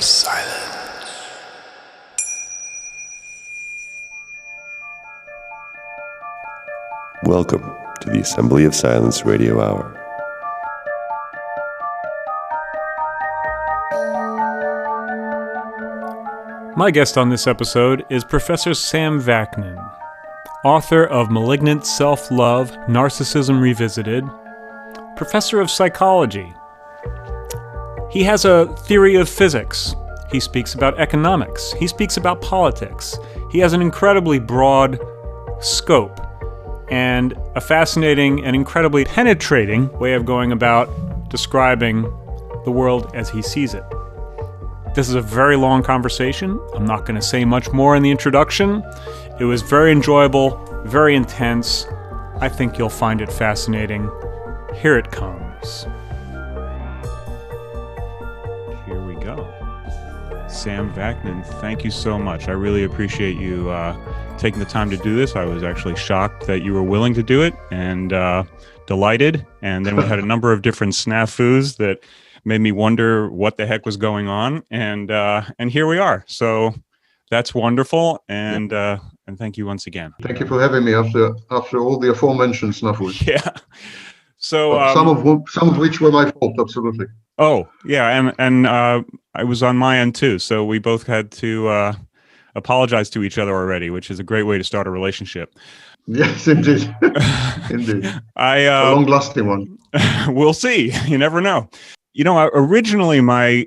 silence. Welcome to the Assembly of Silence Radio Hour. My guest on this episode is Professor Sam Vaknin, author of Malignant Self-Love, Narcissism Revisited, professor of psychology. He has a theory of physics. He speaks about economics. He speaks about politics. He has an incredibly broad scope and a fascinating and incredibly penetrating way of going about describing the world as he sees it. This is a very long conversation. I'm not going to say much more in the introduction. It was very enjoyable, very intense. I think you'll find it fascinating. Here it comes. Here we go. Sam Vaknin, thank you so much. I really appreciate you taking the time to do this. I was actually shocked that you were willing to do it and delighted. And then we had a number of different snafus that made me wonder what the heck was going on, and here we are. So that's wonderful, and thank you once again. Thank you for having me after all the aforementioned snafus. Yeah. So some of which were my fault, absolutely. Oh yeah, and I was on my end too. So we both had to apologize to each other already, which is a great way to start a relationship. Yes, indeed. Indeed. A long-lasting one. We'll see. You never know. You know, originally my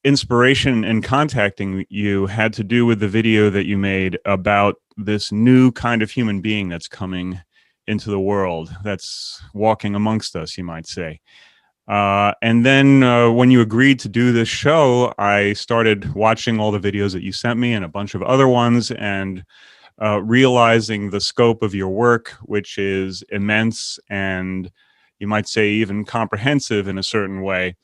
inspiration in contacting you had to do with the video that you made about this new kind of human being that's coming into the world, that's walking amongst us, you might say. And then when you agreed to do this show, I started watching all the videos that you sent me and a bunch of other ones, and realizing the scope of your work, which is immense and you might say even comprehensive in a certain way.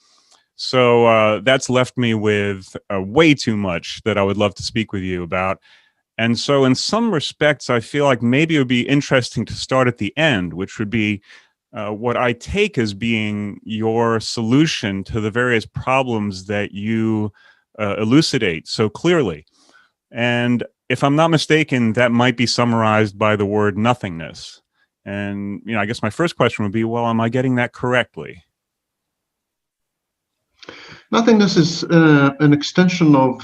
So that's left me with way too much that I would love to speak with you about. And so in some respects, I feel like maybe it would be interesting to start at the end, which would be what I take as being your solution to the various problems that you elucidate so clearly. And if I'm not mistaken, that might be summarized by the word nothingness. And, you know, I guess my first question would be, well, am I getting that correctly? Nothingness is an extension of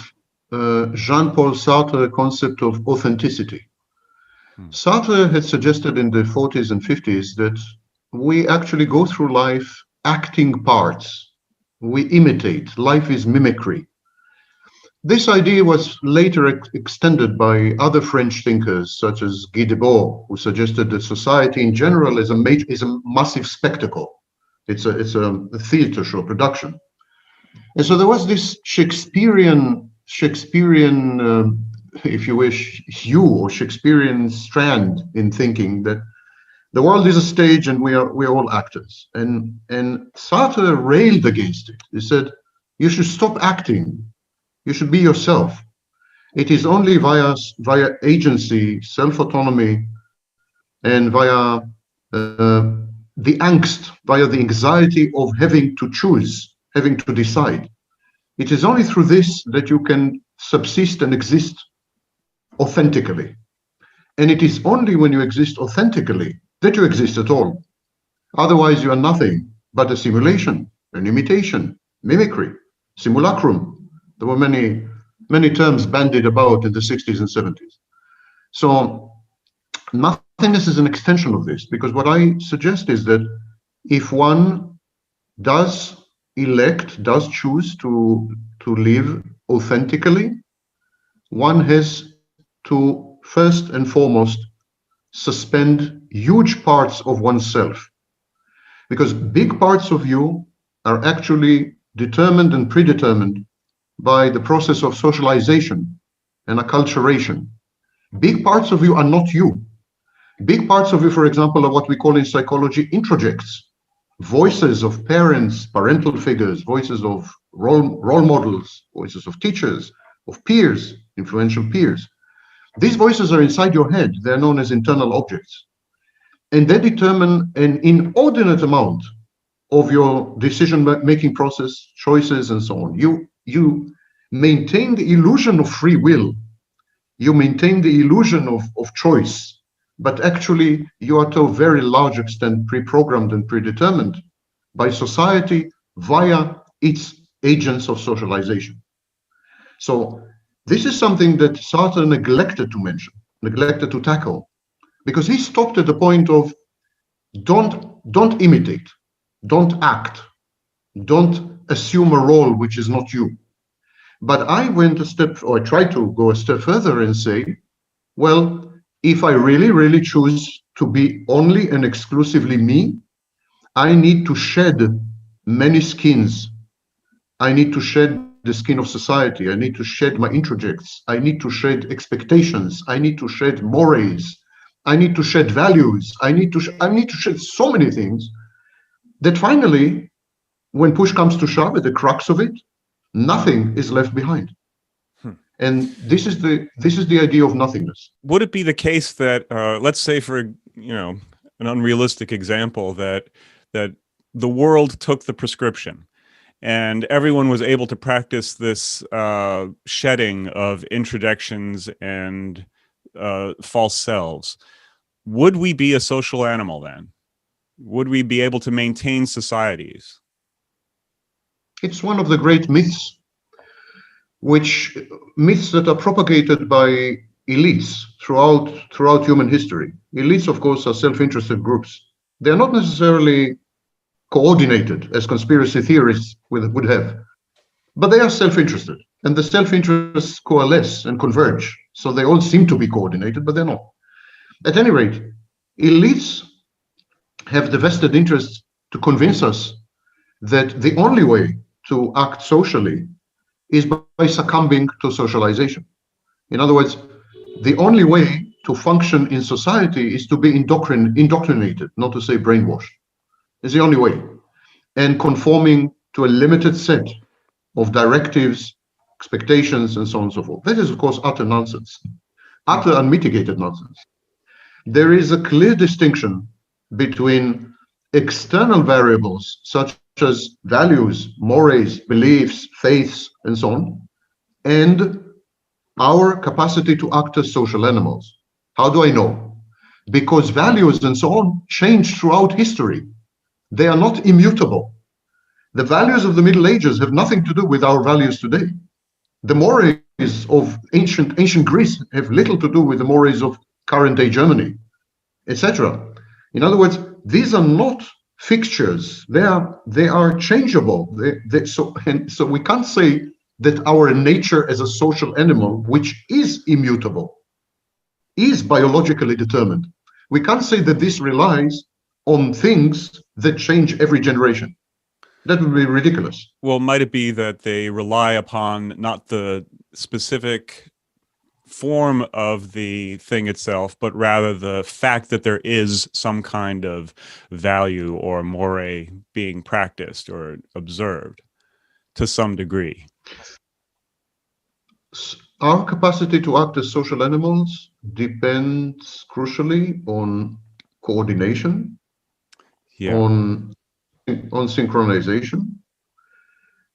Jean-Paul Sartre's concept of authenticity. Sartre had suggested in the 40s and 50s that we actually go through life acting parts. We imitate. Life is mimicry. This idea was later extended by other French thinkers, such as Guy Debord, who suggested that society in general is a massive spectacle. It's a theater show production. And so there was this Shakespearean, if you wish, hue or Shakespearean strand in thinking that the world is a stage and we are all actors. And Sartre railed against it. He said, you should stop acting. You should be yourself. It is only via agency, self-autonomy, and via the angst, via the anxiety of having to choose, having to decide. It is only through this that you can subsist and exist authentically. And it is only when you exist authentically that you exist at all. Otherwise, you are nothing but a simulation, an imitation, mimicry, simulacrum. There were many terms bandied about in the 60s and 70s. So nothingness is an extension of this, because what I suggest is that if one does choose to live authentically, one has to first and foremost suspend huge parts of oneself, because big parts of you are actually determined and predetermined by the process of socialization and acculturation. Big parts of you are not you. Big parts of you, for example, are what we call in psychology introjects. Voices of parents, parental figures, voices of role models, voices of teachers, of peers, influential peers. These voices are inside your head. They're known as internal objects. And they determine an inordinate amount of your decision-making process, choices, and so on. maintain the illusion of free will. You maintain the illusion of choice, but actually you are to a very large extent pre-programmed and predetermined by society via its agents of socialization. So this is something that Sartre neglected to mention, neglected to tackle, because he stopped at the point of don't imitate, don't act, don't assume a role which is not you. But I went a step, or I tried to go a step further and say, well, if I really choose to be only and exclusively me, I need to shed many skins. I need to shed the skin of society. I need to shed my introjects. I need to shed expectations. I need to shed mores. I need to shed values. I need to shed so many things that finally, when push comes to shove, at the crux of it, nothing is left behind. And this is the idea of nothingness. Would it be the case that, let's say, for an unrealistic example, that the world took the prescription and everyone was able to practice this shedding of introductions and false selves? Would we be a social animal then? Would we be able to maintain societies? It's one of the great myths, myths that are propagated by elites throughout human history. Elites, of course, are self-interested groups. They're not necessarily coordinated as conspiracy theorists would have, but they are self-interested, and the self-interests coalesce and converge. So they all seem to be coordinated, but they're not. At any rate, elites have the vested interest to convince us that the only way to act socially is by succumbing to socialization. In other words, the only way to function in society is to be indoctrinated, not to say brainwashed. It's the only way. And conforming to a limited set of directives, expectations, and so on and so forth. That is, of course, utter nonsense, utter unmitigated nonsense. There is a clear distinction between external variables such as values, mores, beliefs, faiths, and so on, and our capacity to act as social animals. How do I know? Because values and so on change throughout history. They are not immutable. The values of the Middle Ages have nothing to do with our values today. The mores of ancient Greece have little to do with the mores of current day Germany, etc. In other words, these are not fixtures. They are changeable. So we can't say that our nature as a social animal, which is immutable, is biologically determined. We can't say that this relies on things that change every generation. That would be ridiculous. Well, might it be that they rely upon not the specific form of the thing itself, but rather the fact that there is some kind of value or more being practiced or observed to some degree? Our capacity to act as social animals depends crucially on coordination, on synchronization,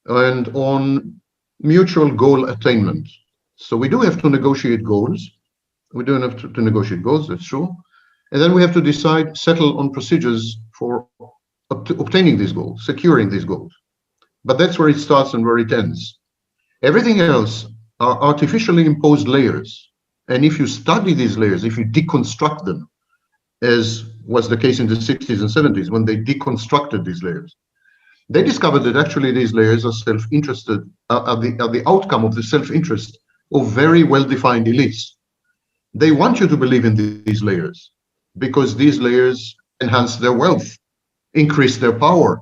and on mutual goal attainment. So we do have to negotiate goals. We do have to negotiate goals, that's true. And then we have to settle on procedures for obtaining these goals, securing these goals. But that's where it starts and where it ends. Everything else are artificially imposed layers. And if you study these layers, if you deconstruct them, as was the case in the 60s and 70s, when they deconstructed these layers, they discovered that actually these layers are self-interested, are the outcome of the self-interest of very well-defined elites. They want you to believe in these layers because these layers enhance their wealth, increase their power,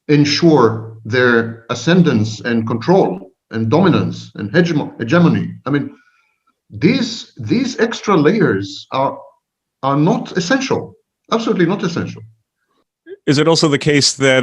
ensure their ascendance and control and dominance and hegemony. I mean, these extra layers are not essential, absolutely not essential. Is it also the case that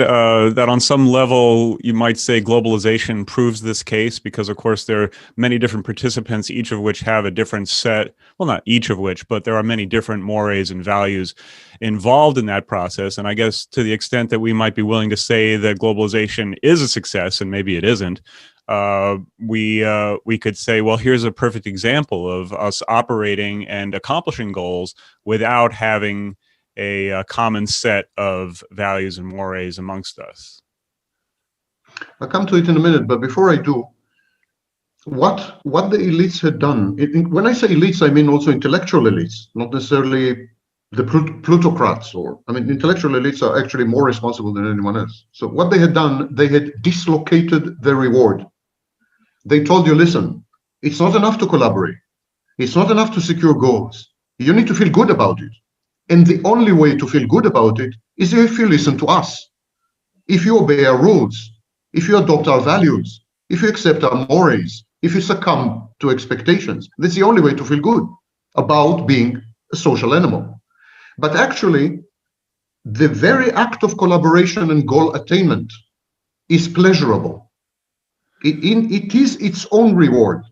that on some level you might say globalization proves this case, because of course there are many different participants, each of which have a different set, well, not each of which, but there are many different mores and values involved in that process. And I guess to the extent that we might be willing to say that globalization is a success, and maybe it isn't, we could say, well, here's a perfect example of us operating and accomplishing goals without having a common set of values and mores amongst us. I'll come to it in a minute, but before I do, what the elites had done, when I say elites, I mean also intellectual elites, not necessarily the plutocrats, intellectual elites are actually more responsible than anyone else. So what they had done, they had dislocated the reward. They told you, listen, it's not enough to collaborate. It's not enough to secure goals. You need to feel good about it. And the only way to feel good about it is if you listen to us, if you obey our rules, if you adopt our values, if you accept our mores, if you succumb to expectations. That's the only way to feel good about being a social animal. But actually, the very act of collaboration and goal attainment is pleasurable. It is its own reward.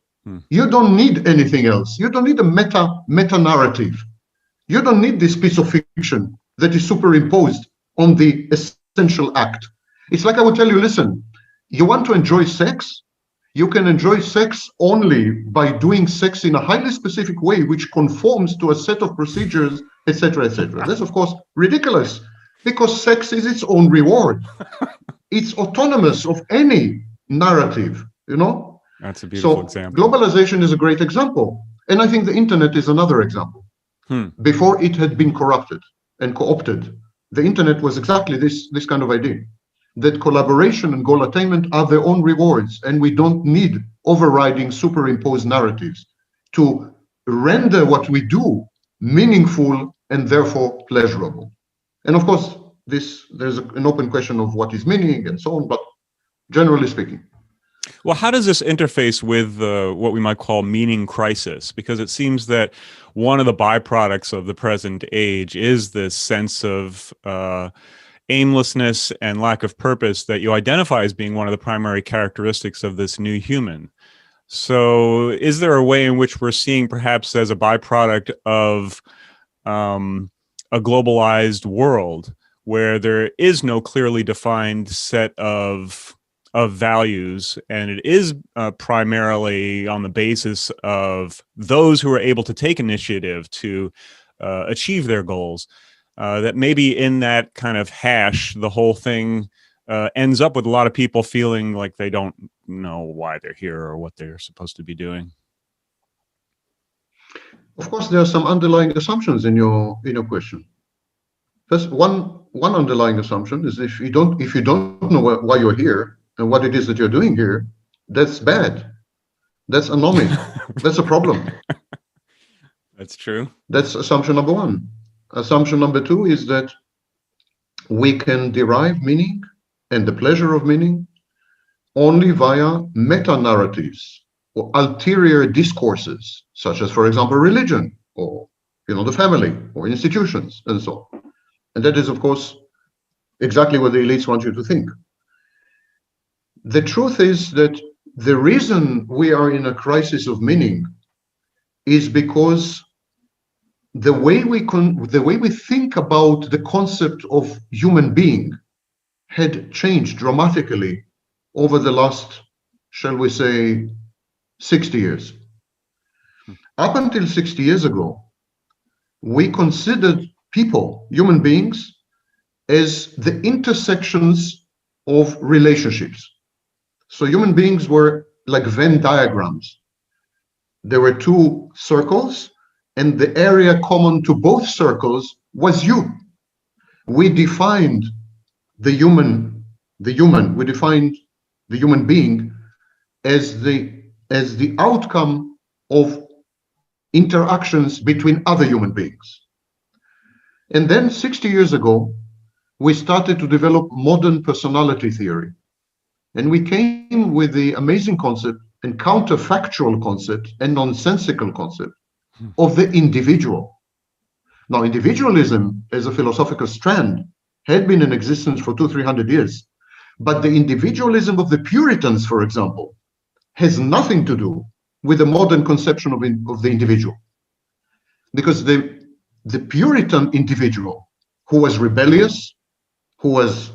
You don't need anything else. You don't need a meta narrative. You don't need this piece of fiction that is superimposed on the essential act. It's like I would tell you, listen, you want to enjoy sex? You can enjoy sex only by doing sex in a highly specific way, which conforms to a set of procedures, etc., etc. That's, of course, ridiculous, because sex is its own reward. It's autonomous of any narrative, That's a beautiful example. Globalization is a great example. And I think the internet is another example. Before it had been corrupted and co-opted, the internet was exactly this kind of idea, that collaboration and goal attainment are their own rewards, and we don't need overriding superimposed narratives to render what we do meaningful and therefore pleasurable. And of course, there's an open question of what is meaning and so on, but generally speaking. Well, how does this interface with what we might call meaning crisis? Because it seems that one of the byproducts of the present age is this sense of aimlessness and lack of purpose that you identify as being one of the primary characteristics of this new human. So is there a way in which we're seeing, perhaps as a byproduct of a globalized world, where there is no clearly defined set of values, and it is primarily on the basis of those who are able to take initiative to achieve their goals, that maybe in that kind of hash, the whole thing ends up with a lot of people feeling like they don't know why they're here or what they're supposed to be doing? Of course, there are some underlying assumptions in your question. First, one underlying assumption is if you don't know why you're here and what it is that you're doing here, that's bad. That's anomaly. That's a problem. That's true. That's assumption number one. Assumption number two is that we can derive meaning and the pleasure of meaning only via meta-narratives or ulterior discourses, such as, for example, religion or the family or institutions and so on. And that is, of course, exactly what the elites want you to think. The truth is that the reason we are in a crisis of meaning is because the way we think about the concept of human being had changed dramatically over the last, shall we say, 60 years. Up until 60 years ago, we considered people, human beings, as the intersections of relationships. So human beings were like Venn diagrams. There were two circles, and the area common to both circles was you. We defined the human being as the outcome of interactions between other human beings. And then 60 years ago, we started to develop modern personality theory. And we came with the amazing concept and counterfactual concept and nonsensical concept of the individual. Now, individualism as a philosophical strand had been in existence for 200-300 years. But the individualism of the Puritans, for example, has nothing to do with the modern conception of the individual. Because the Puritan individual, who was rebellious, who was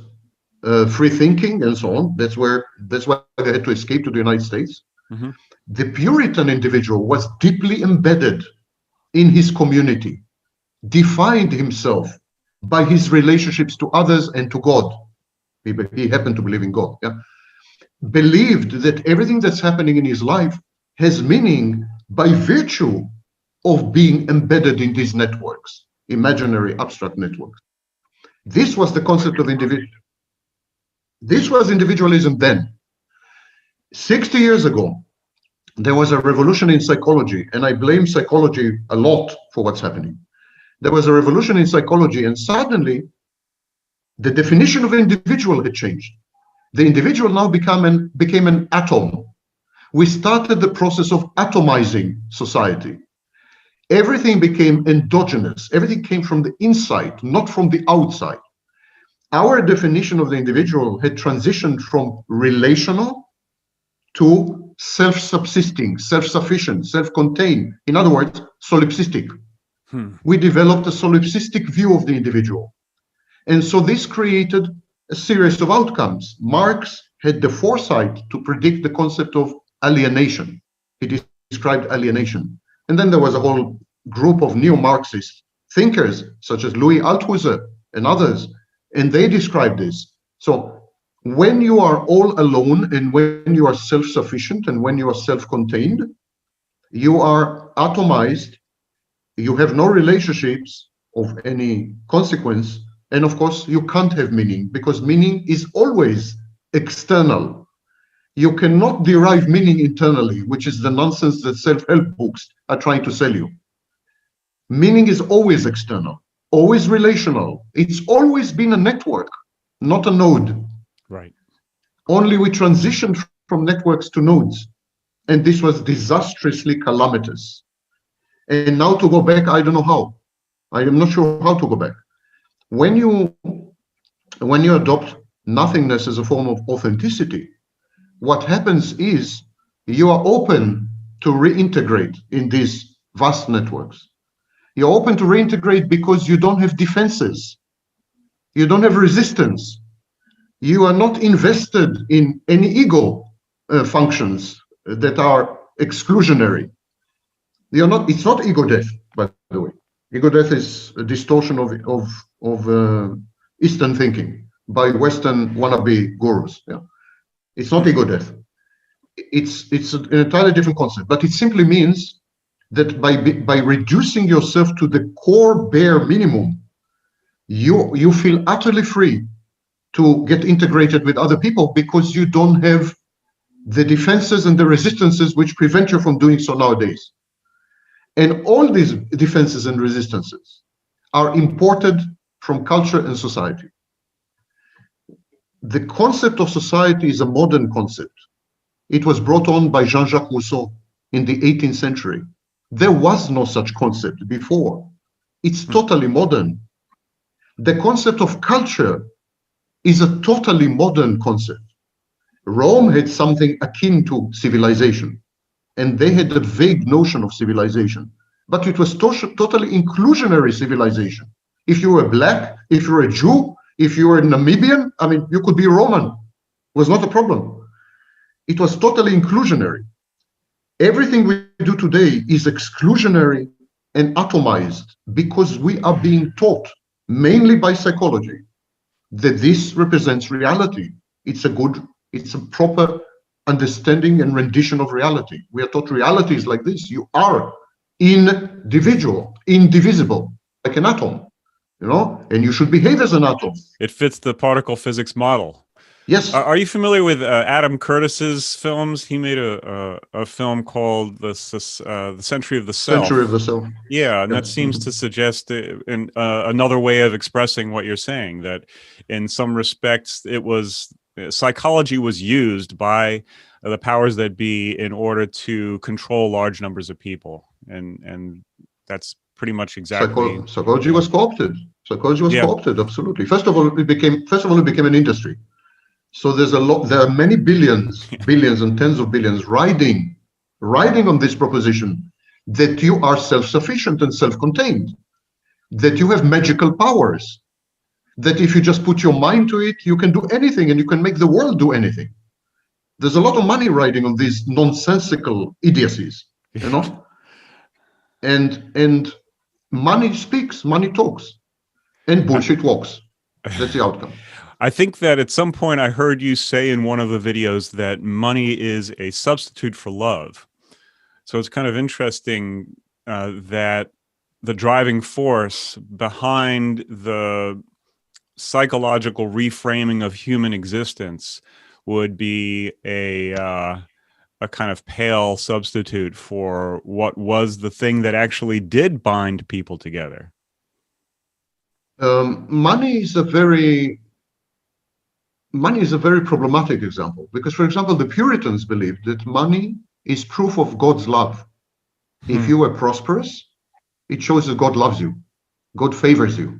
free thinking, and so on. That's why they had to escape to the United States. Mm-hmm. The Puritan individual was deeply embedded in his community, defined himself by his relationships to others and to God. He happened to believe in God. Yeah? Believed that everything that's happening in his life has meaning by virtue of being embedded in these networks, imaginary, abstract networks. This was the concept of individual. This was individualism then. 60 years ago, there was a revolution in psychology, and I blame psychology a lot for what's happening. There was a revolution in psychology, and suddenly the definition of individual had changed. The individual now became an atom. We started the process of atomizing society. Everything became endogenous. Everything came from the inside, not from the outside. Our definition of the individual had transitioned from relational to self-subsisting, self-sufficient, self-contained. In other words, solipsistic. We developed a solipsistic view of the individual. And so this created a series of outcomes. Marx had the foresight to predict the concept of alienation. He described alienation. And then there was a whole group of neo-Marxist thinkers, such as Louis Althusser and others, and they described this. So when you are all alone and when you are self-sufficient and when you are self-contained, you are atomized, you have no relationships of any consequence, and of course you can't have meaning, because meaning is always external. You cannot derive meaning internally, which is the nonsense that self-help books are trying to sell you. Meaning is always external, always relational. It's always been a network, not a node. Right. Only we transitioned from networks to nodes, and this was disastrously calamitous. And now to go back, I don't know how. I am not sure how to go back. When you adopt nothingness as a form of authenticity, what happens is you are open to reintegrate in these vast networks. You're open to reintegrate because you don't have defenses. You don't have resistance. You are not invested in any ego functions that are exclusionary. It's not ego death, by the way. Ego death is a distortion of Eastern thinking by Western wannabe gurus. Yeah. It's not ego death. It's an entirely different concept, but it simply means that by reducing yourself to the core bare minimum, you feel utterly free to get integrated with other people because you don't have the defenses and the resistances which prevent you from doing so nowadays. And all these defenses and resistances are imported from culture and society. The concept of society is a modern concept. It was brought on by Jean-Jacques Rousseau in the 18th century. There was no such concept before. It's totally modern. The concept of culture is a totally modern concept. Rome had something akin to civilization, and they had a vague notion of civilization, but it was totally inclusionary civilization. If you were black, if you were a Jew, if you were Namibian, I mean, you could be Roman. It was not a problem. It was totally inclusionary. Everything we do today is exclusionary and atomized because we are being taught, mainly by psychology, that this represents reality. It's a proper understanding and rendition of reality. We are taught reality is like this. You are individual, indivisible, like an atom, and you should behave as an atom. It fits the particle physics model. Yes. Are you familiar with Adam Curtis's films? He made a film called the Century of the Self. Century of the Self. Yeah, and that seems to suggest another way of expressing what you're saying, that in some respects psychology was used by the powers that be in order to control large numbers of people, and that's pretty much exactly. Psychology was co-opted. Psychology was co-opted, absolutely. First of all, it became an industry. So there are many billions and tens of billions riding on this proposition that you are self-sufficient and self-contained, that you have magical powers, that if you just put your mind to it, you can do anything and you can make the world do anything. There's a lot of money riding on these nonsensical idiocies, you know? And money speaks, money talks, and bullshit walks. That's the outcome. I think that at some point I heard you say in one of the videos that money is a substitute for love. So it's kind of interesting that the driving force behind the psychological reframing of human existence would be a kind of pale substitute for what was the thing that actually did bind people together. Money is a very problematic example, because, for example, the Puritans believed that money is proof of God's love. If you are prosperous, it shows that God loves you, God favors you.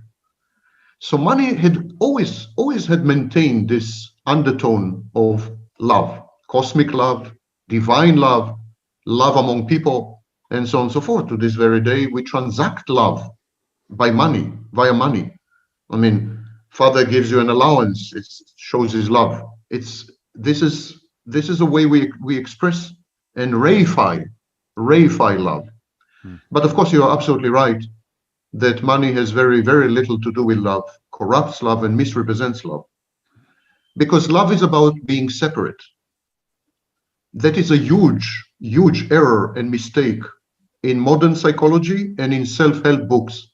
So money had always had maintained this undertone of love, cosmic love, divine love, love among people, and so on and so forth. To this very day, we transact love by money, via money. I mean, Father gives you an allowance, it shows his love. This is a way we express and reify love. But of course, you are absolutely right that money has very, very little to do with love, corrupts love and misrepresents love. Because love is about being separate. That is a huge, huge error and mistake in modern psychology and in self-help books.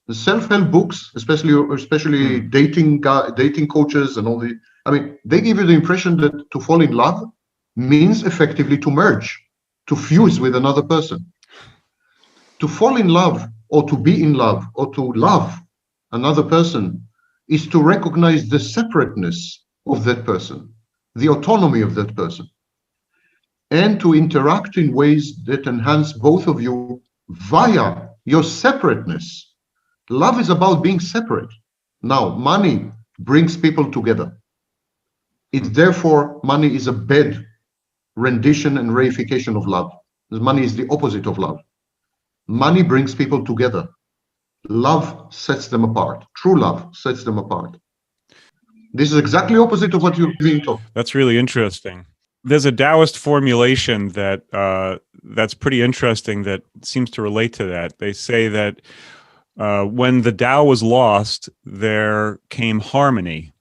The self-help books, especially dating coaches and all the, I mean, they give you the impression that to fall in love means effectively to merge, to fuse with another person. To fall in love or to be in love or to love another person is to recognize the separateness of that person, the autonomy of that person, and to interact in ways that enhance both of you via your separateness. Love is about being separate. Now, money brings people together. Therefore, money is a bad rendition and reification of love. Money is the opposite of love. Money brings people together. Love sets them apart. True love sets them apart. This is exactly opposite of what you're being taught. That's really interesting. There's a Taoist formulation that's pretty interesting that seems to relate to that. They say that when the Tao was lost, there came harmony.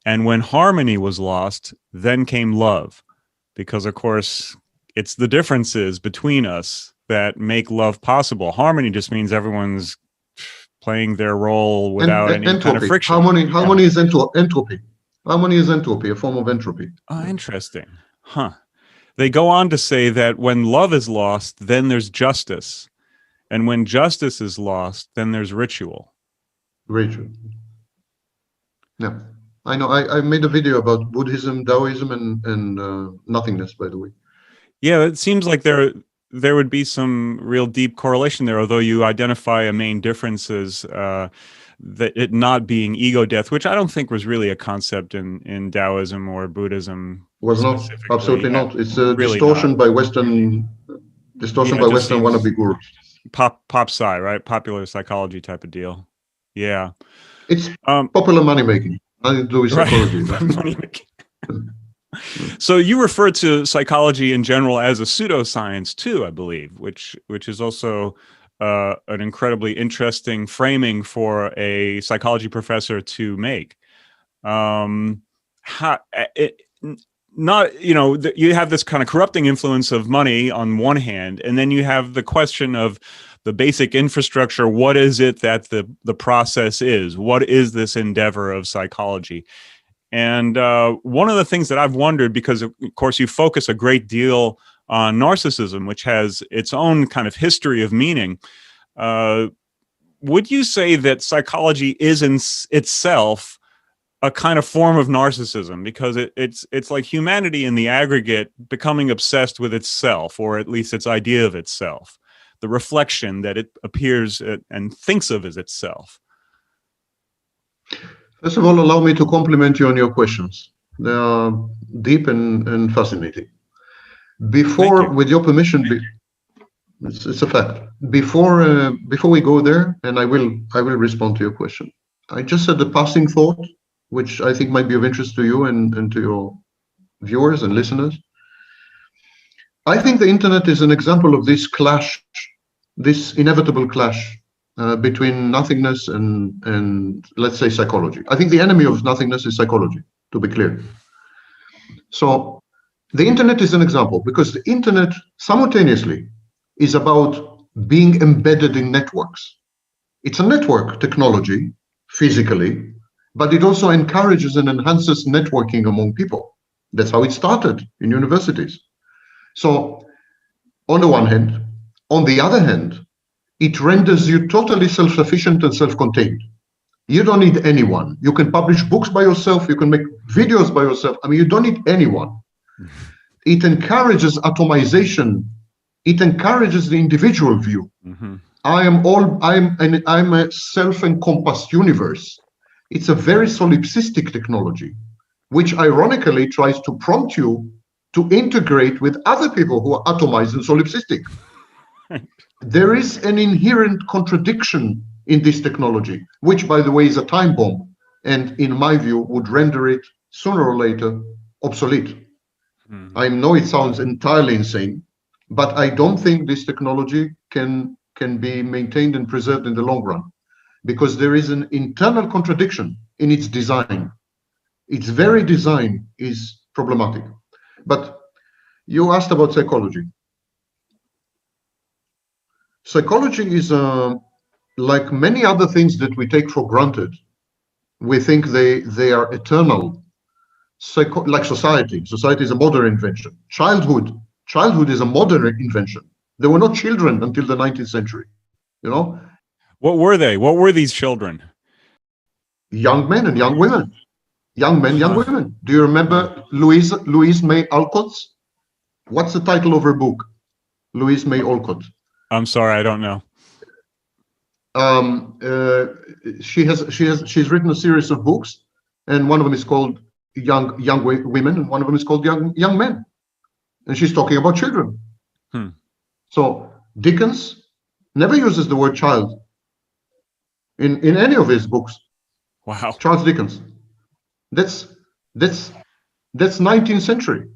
And when harmony was lost, then came love. Because, of course, it's the differences between us that make love possible. Harmony just means everyone's playing their role without any kind of friction. Harmony is entropy. Harmony is entropy, a form of entropy. Oh, interesting. Huh. They go on to say that when love is lost, then there's justice. And when justice is lost, then there's ritual. Ritual. Yeah. I know. I made a video about Buddhism, Taoism, and nothingness, by the way. Yeah, it seems like there would be some real deep correlation there, although you identify a main difference as that it not being ego death, which I don't think was really a concept in Taoism or Buddhism. Was not, absolutely not. It's a really distortion by Western wannabe gurus. Pop sci, right? Popular psychology type of deal. Yeah. It's popular money making. Nothing to do with psychology. Right. Money making. So you refer to psychology in general as a pseudoscience too, I believe, which is also an incredibly interesting framing for a psychology professor to make. You have this kind of corrupting influence of money on one hand, and then you have the question of the basic infrastructure. What is it that the process is? What is this endeavor of psychology? And one of the things that I've wondered, because of course you focus a great deal on narcissism, which has its own kind of history of meaning, would you say that psychology is in itself a kind of form of narcissism? Because it's like humanity in the aggregate becoming obsessed with itself, or at least its idea of itself, the reflection that it appears and thinks of as itself. First of all, allow me to compliment you on your questions. They are deep and fascinating. With your permission, it's a fact. Before we go there, and I will respond to your question. I just said a passing thought, which I think might be of interest to you and to your viewers and listeners. I think the internet is an example of this clash, this inevitable clash between nothingness and let's say psychology. I think the enemy of nothingness is psychology, to be clear. So the internet is an example because the internet simultaneously is about being embedded in networks. It's a network technology physically, but it also encourages and enhances networking among people. That's how it started in universities. So on the one hand, on the other hand, it renders you totally self-sufficient and self-contained. You don't need anyone. You can publish books by yourself. You can make videos by yourself. I mean, you don't need anyone. It encourages atomization. It encourages the individual view. Mm-hmm. I'm a self-encompassed universe. It's a very solipsistic technology, which ironically tries to prompt you to integrate with other people who are atomized and solipsistic. There is an inherent contradiction in this technology, which, by the way, is a time bomb, and in my view, would render it sooner or later obsolete. Mm-hmm. I know it sounds entirely insane, but I don't think this technology can be maintained and preserved in the long run, because there is an internal contradiction in its design. Its very design is problematic. But you asked about psychology. Psychology is like many other things that we take for granted. We think they are eternal. Like society. Society is a modern invention. Childhood is a modern invention. There were no children until the 19th century. You know. What were they? What were these children? Young men and young women. Young men, young women. Do you remember Louise May Alcott's? What's the title of her book? Louise May Alcott. I'm sorry, I don't know. She's written a series of books, and one of them is called Young Women, and one of them is called Young Men, and she's talking about children. So Dickens never uses the word child in any of his books. Wow. Charles Dickens. That's 19th century.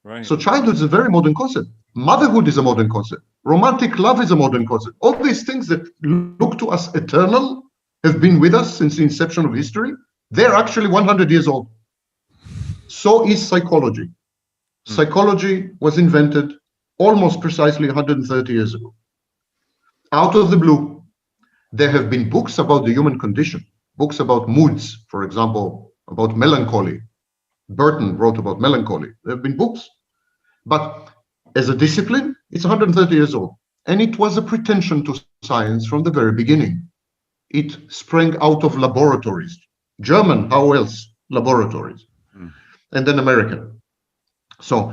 Right. So childhood is a very modern concept. Motherhood is a modern concept. Romantic love is a modern concept. All these things that look to us eternal have been with us since the inception of history. They're actually 100 years old. So is psychology. Psychology was invented almost precisely 130 years ago. Out of the blue, there have been books about the human condition, books about moods, for example, about melancholy. Burton wrote about melancholy. There have been books. But as a discipline, it's 130 years old. And it was a pretension to science from the very beginning. It sprang out of laboratories. German, how else? Laboratories. And then American. So,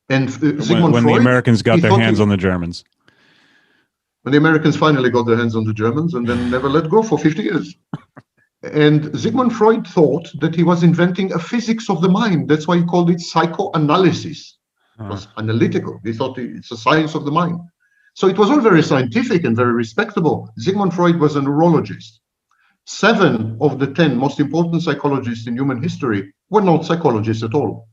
and Sigmund when Freud, the Americans got their hands on the Germans. When the Americans finally got their hands on the Germans and then never let go for 50 years. And Sigmund Freud thought that he was inventing a physics of the mind. That's why he called it psychoanalysis. It was analytical. He thought it's a science of the mind. So it was all very scientific and very respectable. Sigmund Freud was a neurologist. 7 of the 10 most important psychologists in human history were not psychologists at all.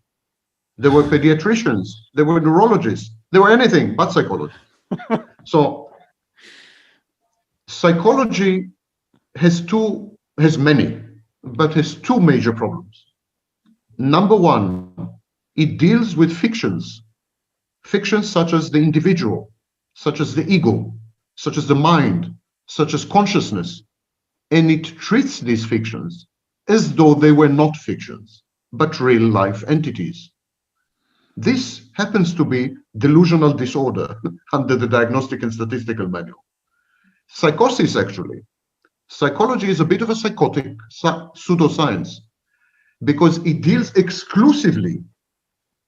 They were pediatricians. They were neurologists. They were anything but psychology. So psychology has many, but has 2 major problems. Number one, it deals with fictions such as the individual, such as the ego, such as the mind, such as consciousness, and it treats these fictions as though they were not fictions, but real life entities. This happens to be delusional disorder under the Diagnostic and Statistical Manual. Psychosis, actually. Psychology is a bit of a psychotic pseudoscience because it deals exclusively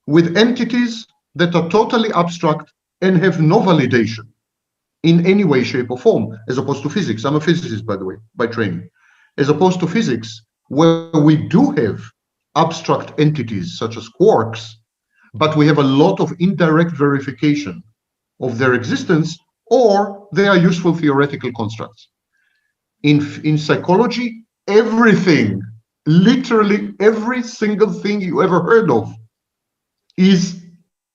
with entities that are totally abstract and have no validation in any way, shape, or form, as opposed to physics. I'm a physicist, by the way, by training. As opposed to physics, where we do have abstract entities such as quarks, but we have a lot of indirect verification of their existence, or they are useful theoretical constructs. In psychology, everything, literally every single thing you ever heard of is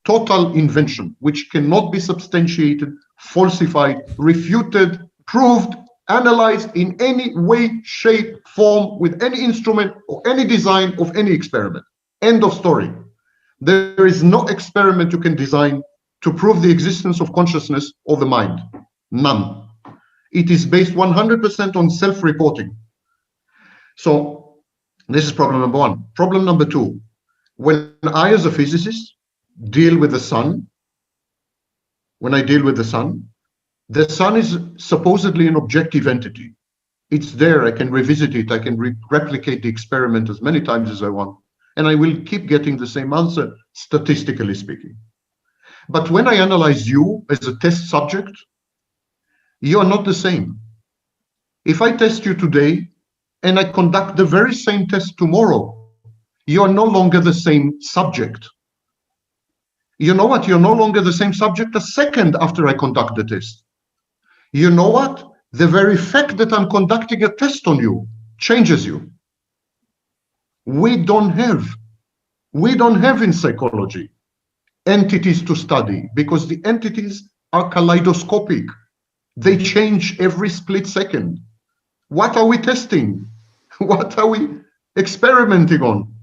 total invention, which cannot be substantiated, falsified, refuted, proved, analyzed in any way, shape, form, with any instrument or any design of any experiment. End of story. There is no experiment you can design to prove the existence of consciousness or the mind. None. It is based 100% on self-reporting. So this is problem number one. Problem number two, when I, as a physicist, deal with the sun, the sun is supposedly an objective entity. It's there, I can revisit it, I can replicate the experiment as many times as I want, and I will keep getting the same answer, statistically speaking. But when I analyze you as a test subject, you are not the same. If I test you today and I conduct the very same test tomorrow, you are no longer the same subject. You know what? You're no longer the same subject a second after I conduct the test. You know what? The very fact that I'm conducting a test on you changes you. We don't have in psychology entities to study because the entities are kaleidoscopic. They change every split second. What are we testing? What are we experimenting on?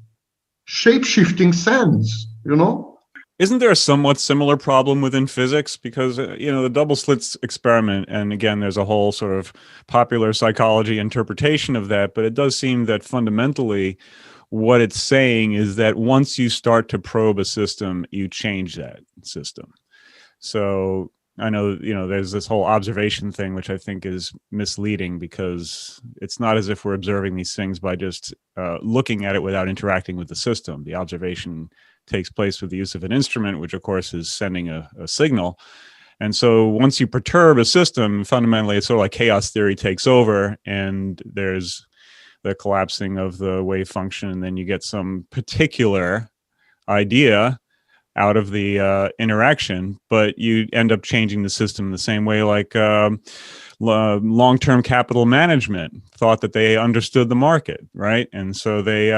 Shape-shifting sands, you know? Isn't there a somewhat similar problem within physics? Because, the double slits experiment, and again, there's a whole sort of popular psychology interpretation of that, but it does seem that fundamentally what it's saying is that once you start to probe a system, you change that system. So I know, there's this whole observation thing, which I think is misleading because it's not as if we're observing these things by just looking at it without interacting with the system. The observation takes place with the use of an instrument, which of course is sending a signal. And so once you perturb a system, fundamentally it's sort of like chaos theory takes over and there's the collapsing of the wave function, and then you get some particular idea out of the interaction, but you end up changing the system the same way like long-term capital management thought that they understood the market, right? And so they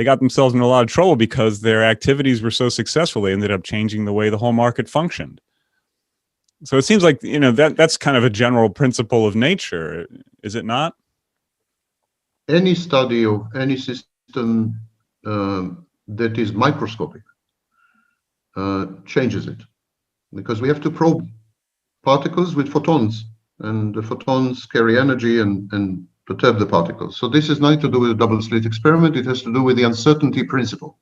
got themselves in a lot of trouble because their activities were so successful, they ended up changing the way the whole market functioned. So it seems like, that's kind of a general principle of nature, is it not? Any study of any system that is microscopic changes it, because we have to probe particles with photons, and the photons carry energy and perturb the particles. So this is nothing to do with a double slit experiment. It has to do with the uncertainty principle,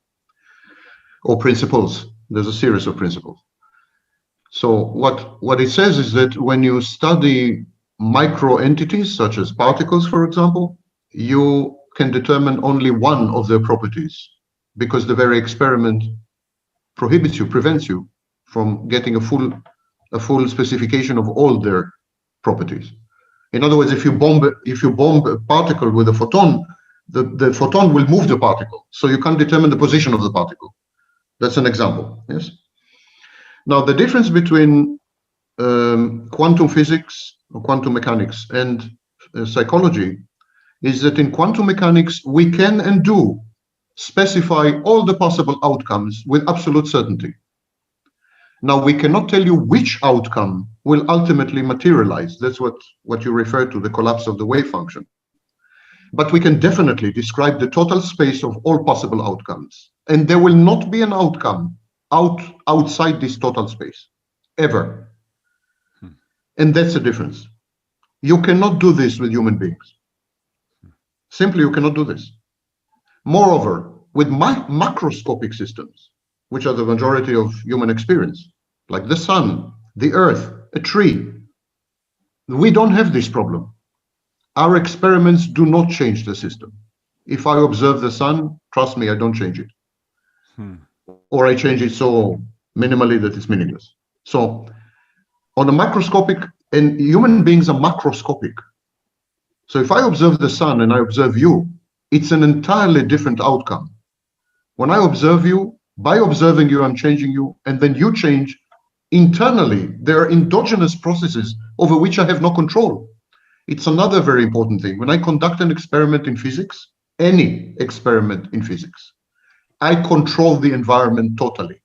or principles. There's a series of principles. So what it says is that when you study micro entities such as particles, for example, you can determine only one of their properties, because the very experiment prevents you from getting a full specification of all their properties. In other words, if you bomb a particle with a photon, the photon will move the particle, so you can't determine the position of the particle. That's an example. Yes. Now, the difference between quantum physics or quantum mechanics and psychology is that in quantum mechanics we can and do specify all the possible outcomes with absolute certainty. Now, we cannot tell you which outcome will ultimately materialize. That's what you refer to, the collapse of the wave function. But we can definitely describe the total space of all possible outcomes. And there will not be an outcome outside this total space, ever. And that's the difference. You cannot do this with human beings. Simply, you cannot do this. Moreover, with macroscopic systems, which are the majority of human experience, like the sun, the earth, a tree, we don't have this problem. Our experiments do not change the system. If I observe the sun, trust me, I don't change it. Or I change it so minimally that it's meaningless. So on a macroscopic, and human beings are macroscopic. So if I observe the sun and I observe you, it's an entirely different outcome. When I observe you, by observing you, I'm changing you, and then you change internally. There are endogenous processes over which I have no control. It's another very important thing. When I conduct an experiment in physics, any experiment in physics, I control the environment totally.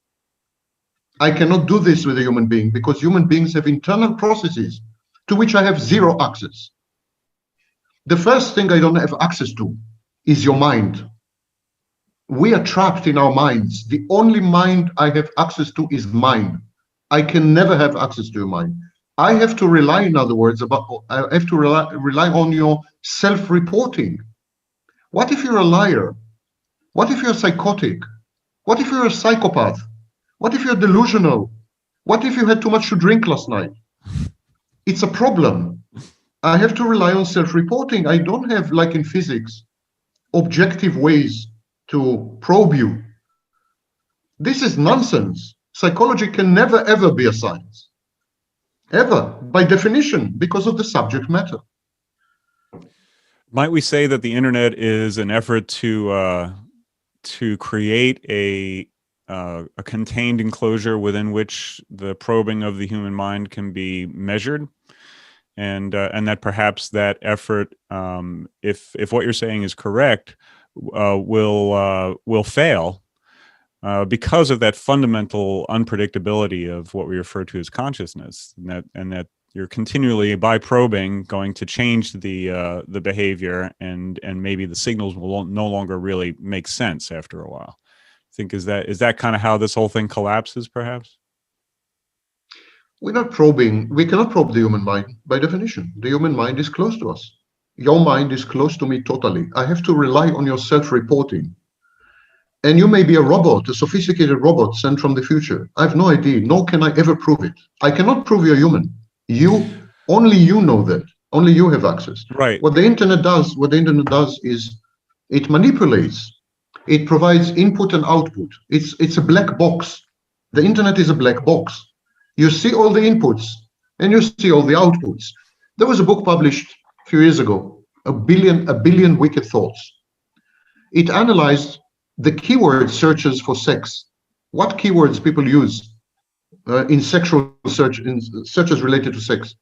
I cannot do this with a human being because human beings have internal processes to which I have zero access. The first thing I don't have access to is your mind. We are trapped in our minds. The only mind I have access to is mine. I can never have access to your mind. I have to rely, in other words, I have to rely on your self-reporting. What if you're a liar? What if you're psychotic? What if you're a psychopath? What if you're delusional? What if you had too much to drink last night? It's a problem. I have to rely on self-reporting. I don't have, like in physics, objective ways to probe you. This is nonsense. Psychology can never, ever be a science. Ever, by definition, because of the subject matter. Might we say that the internet is an effort to create a contained enclosure within which the probing of the human mind can be measured, and that perhaps that effort, if what you're saying is correct, will fail because of that fundamental unpredictability of what we refer to as consciousness, and that you're continually, by probing, going to change the behavior, and maybe the signals will no longer really make sense after a while. I think is that kind of how this whole thing collapses, perhaps? We're not probing. We cannot probe the human mind by definition. The human mind is close to us. Your mind is close to me totally. I have to rely on your self-reporting. And you may be a robot, a sophisticated robot sent from the future. I have no idea, nor can I ever prove it. I cannot prove you're human. Only you know that. Only you have access. Right. What the internet does is it manipulates. It provides input and output. It's a black box. The internet is a black box. You see all the inputs and you see all the outputs. There was a book published a few years ago, a billion wicked thoughts. It analyzed the keyword searches for sex, what keywords people use in sexual searches related to sex.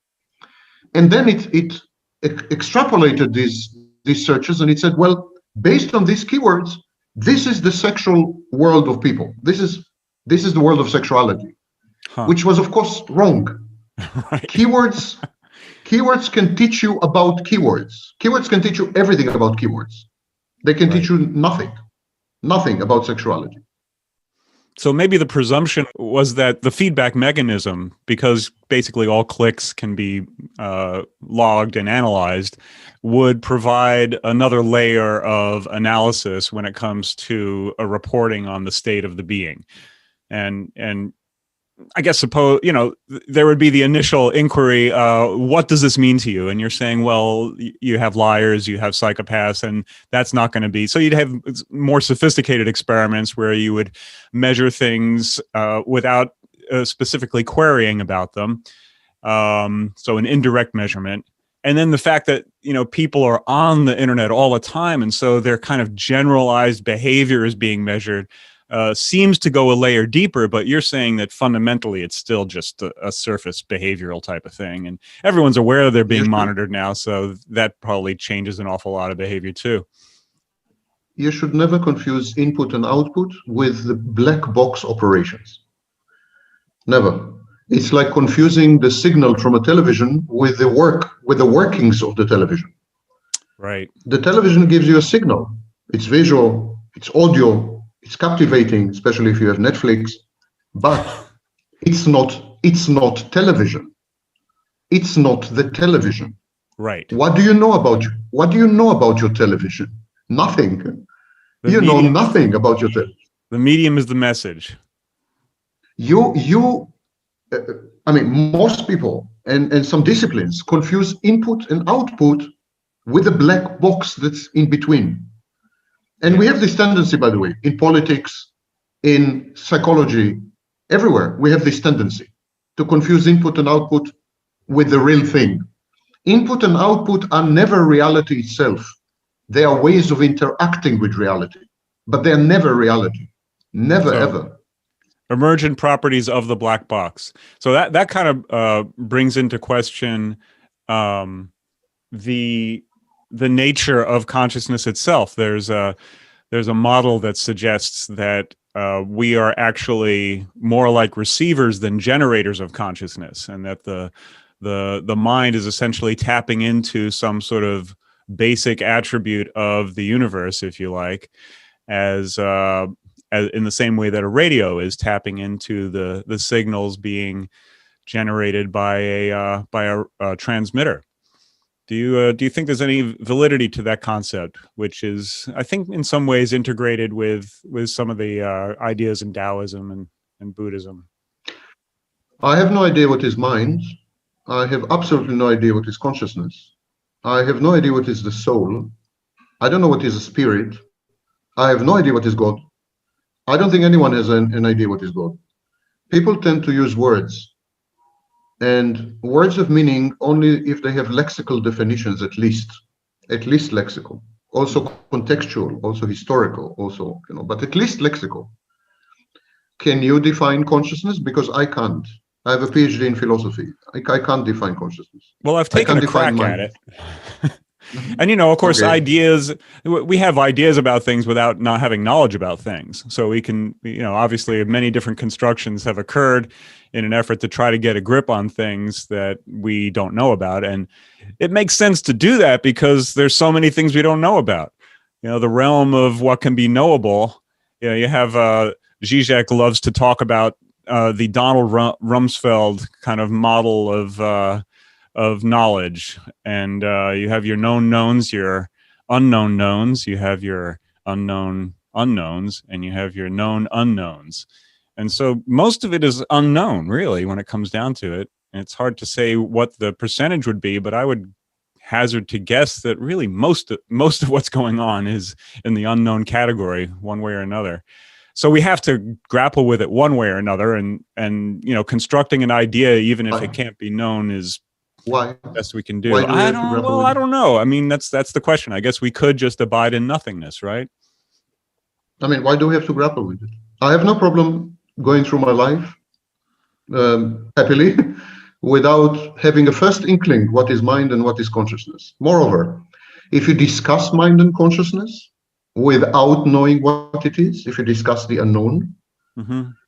And then it extrapolated these searches, and it said, well, based on these keywords, this is the sexual world of people. This is the world of sexuality, which was, of course, wrong. Right. Keywords can teach you about keywords. Keywords can teach you everything about keywords. They can teach you nothing about sexuality. So maybe the presumption was that the feedback mechanism, because basically all clicks can be logged and analyzed, would provide another layer of analysis when it comes to a reporting on the state of the being. And I guess suppose, there would be the initial inquiry, what does this mean to you? And you're saying, well, you have liars, you have psychopaths, and that's not going to be. So you'd have more sophisticated experiments where you would measure things without specifically querying about them. So an indirect measurement. And then the fact that, people are on the internet all the time, and so their kind of generalized behavior is being measured. Seems to go a layer deeper, but you're saying that fundamentally it's still just a surface behavioral type of thing, and everyone's aware they're being monitored now, so that probably changes an awful lot of behavior too. You should never confuse input and output with the black box operations. Never. It's like confusing the signal from a television with the workings of the television. Right. The television gives you a signal. It's visual, it's audio, it's captivating, especially if you have Netflix, but it's not television. It's not the television. Right. What do you know about your television? Nothing. You know nothing about your television. The medium is the message. Most people and some disciplines confuse input and output with a black box that's in between. And we have this tendency, by the way, in politics, in psychology, everywhere, we have this tendency to confuse input and output with the real thing. Input and output are never reality itself. They are ways of interacting with reality, but they're never reality. Never, ever. Emergent properties of the black box. So that kind of brings into question the nature of consciousness itself. There's a model that suggests that we are actually more like receivers than generators of consciousness, and that the mind is essentially tapping into some sort of basic attribute of the universe, if you like, as in the same way that a radio is tapping into the signals being generated by a transmitter. Do you think there's any validity to that concept, which is, I think, in some ways integrated with some of the ideas in Taoism and Buddhism? I have no idea what is mind. I have absolutely no idea what is consciousness. I have no idea what is the soul. I don't know what is a spirit. I have no idea what is God. I don't think anyone has an idea what is God. People tend to use words, and words have meaning only if they have lexical definitions, at least lexical, also contextual, also historical, also, but at least lexical. Can you define consciousness? Because I can't. I have a PhD in philosophy. I can't define consciousness. Well, I've taken a crack at it. And, of course, Okay. Ideas, we have ideas about things without not having knowledge about things. So we can, obviously many different constructions have occurred in an effort to try to get a grip on things that we don't know about. And it makes sense to do that because there's so many things we don't know about. The realm of what can be knowable. You have Zizek loves to talk about the Donald Rumsfeld kind of model of knowledge, and you have your known knowns, your unknown knowns, you have your unknown unknowns, and you have your known unknowns. And so most of it is unknown, really, when it comes down to it. And it's hard to say what the percentage would be, but I would hazard to guess that really most of what's going on is in the unknown category, one way or another. So we have to grapple with it one way or another, and constructing an idea, even if it can't be known, is Why? the best we can do. Why do we have to grapple with I it? don't know. I mean, that's the question. I guess we could just abide in nothingness, right? I mean, why do we have to grapple with it? I have no problem going through my life happily without having a first inkling what is mind and what is consciousness. Moreover, if you discuss mind and consciousness without knowing what it is, if you discuss the unknown,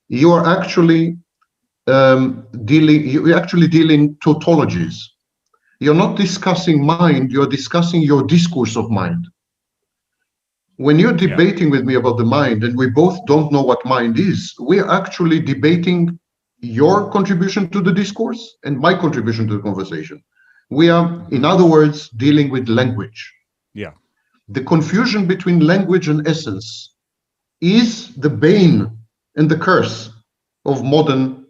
you are actually dealing tautologies. You're not discussing mind, you're discussing your discourse of mind. When you're debating with me about the mind and we both don't know what mind is, we're actually debating your contribution to the discourse and my contribution to the conversation. We are, in other words, dealing with language. Yeah. The confusion between language and essence is the bane and the curse of modern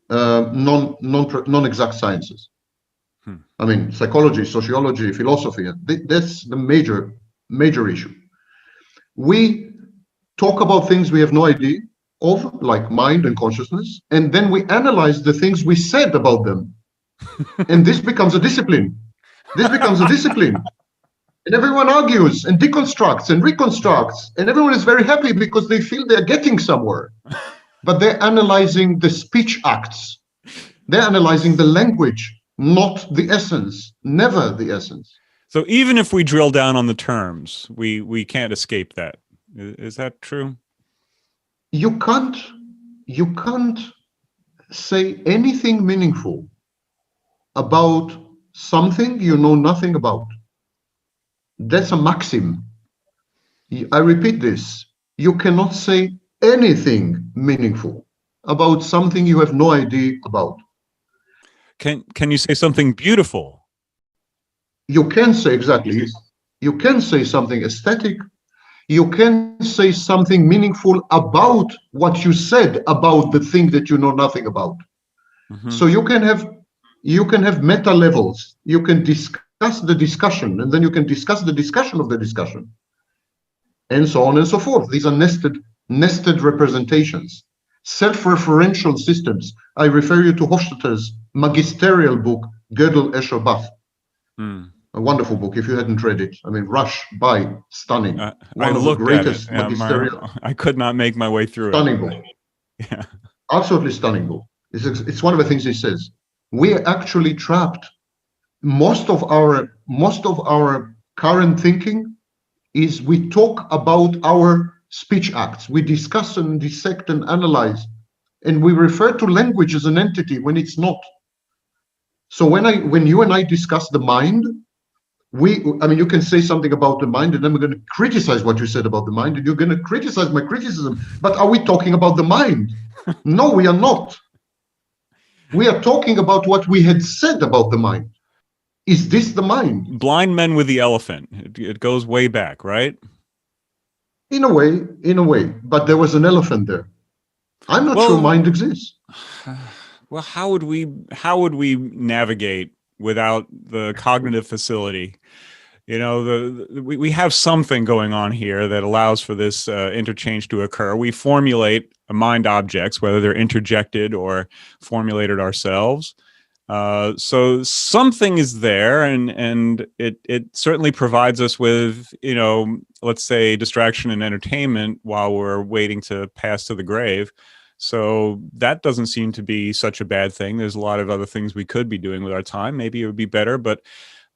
non-exact sciences. I mean, psychology, sociology, philosophy, that's the major issue. We talk about things we have no idea of, like mind and consciousness, and then we analyze the things we said about them. And this becomes a discipline. And everyone argues and deconstructs and reconstructs, and everyone is very happy because they feel they're getting somewhere. But they're analyzing the speech acts. They're analyzing the language, not the essence, never the essence. So even if we drill down on the terms, we can't escape that. Is that true? You can't say anything meaningful about something you know nothing about. That's a maxim. I repeat this. You cannot say anything meaningful about something you have no idea about. Can you say something beautiful? You can say, exactly. You can say something aesthetic. You can say something meaningful about what you said about the thing that you know nothing about. So you can have meta levels. You can discuss the discussion, and then you can discuss the discussion of the discussion, and so on and so forth. These are nested representations, self-referential systems. I refer you to Hofstadter's magisterial book, Gödel, Escher, Bach. A wonderful book. If you hadn't read it, I mean, rush by, stunning. One of the greatest magisterial. I could not make my way through stunning book. Yeah, absolutely stunning book. It's one of the things he says. We are actually trapped most of our current thinking is we talk about our speech acts. We discuss and dissect and analyze, and we refer to language as an entity when it's not. So when you and I discuss the mind, you can say something about the mind, and then we're going to criticize what you said about the mind, and you're going to criticize my criticism. But are we talking about the mind? No, we are not. We are talking about what we had said about the mind. Is this the mind? Blind men with the elephant. It goes way back, right? In a way. But there was an elephant there. I'm not sure mind exists. Well, how would we navigate without the cognitive facility? You know, we have something going on here that allows for this interchange to occur. We formulate mind objects, whether they're interjected or formulated ourselves. So something is there, and it certainly provides us with, you know, let's say distraction and entertainment while we're waiting to pass to the grave. So that doesn't seem to be such a bad thing. There's a lot of other things we could be doing with our time. Maybe it would be better, but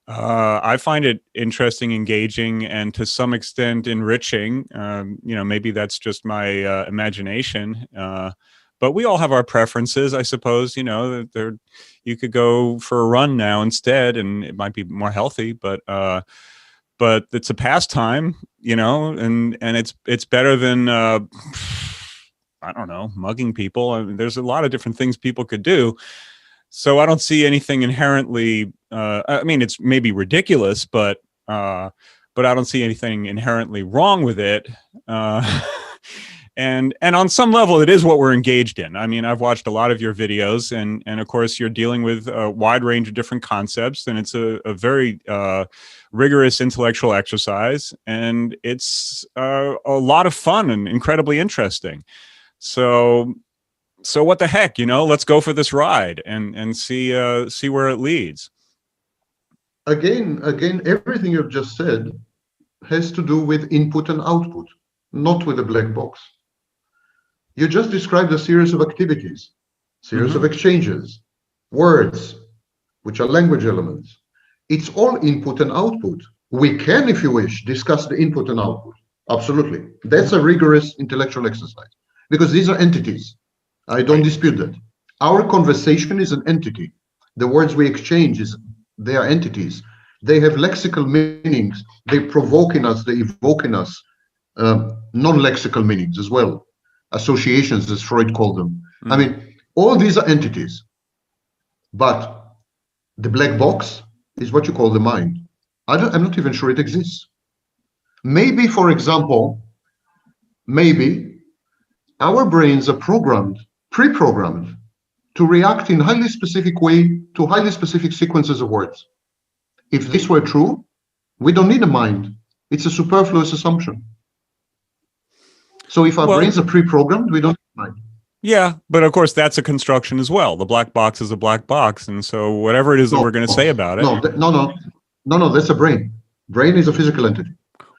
I find it interesting, engaging, and to some extent enriching. You know, maybe that's just my imagination. But we all have our preferences, I suppose. You know, you could go for a run now instead, and it might be more healthy. But it's a pastime, you know, and it's better than I don't know, mugging people. I mean, there's a lot of different things people could do. So I don't see anything inherently. I mean, it's maybe ridiculous, but I don't see anything inherently wrong with it. And on some level, it is what we're engaged in. I mean, I've watched a lot of your videos, and of course, you're dealing with a wide range of different concepts, and it's a very rigorous intellectual exercise, and it's a lot of fun and incredibly interesting. So what the heck, you know? Let's go for this ride and see where it leads. Again, everything you've just said has to do with input and output, not with a black box. You just described a series of activities, series of exchanges, words, which are language elements. It's all input and output. We can, if you wish, discuss the input and output. Absolutely. That's a rigorous intellectual exercise because these are entities. I don't dispute that. Our conversation is an entity. The words we exchange, they are entities. They have lexical meanings. They provoke in us, they evoke in us non-lexical meanings as well. Associations, as Freud called them. I mean, all these are entities. But the black box is what you call the mind. I'm not even sure it exists. Maybe, for example, our brains are pre-programmed to react in highly specific way to highly specific sequences of words. If this were true, we don't need a mind. It's a superfluous assumption. So if our brains are pre-programmed, we don't need a mind. Yeah, but of course that's a construction as well. The black box is a black box, and so whatever it is that we're going to say about it. No, that's a brain. Brain is a physical entity.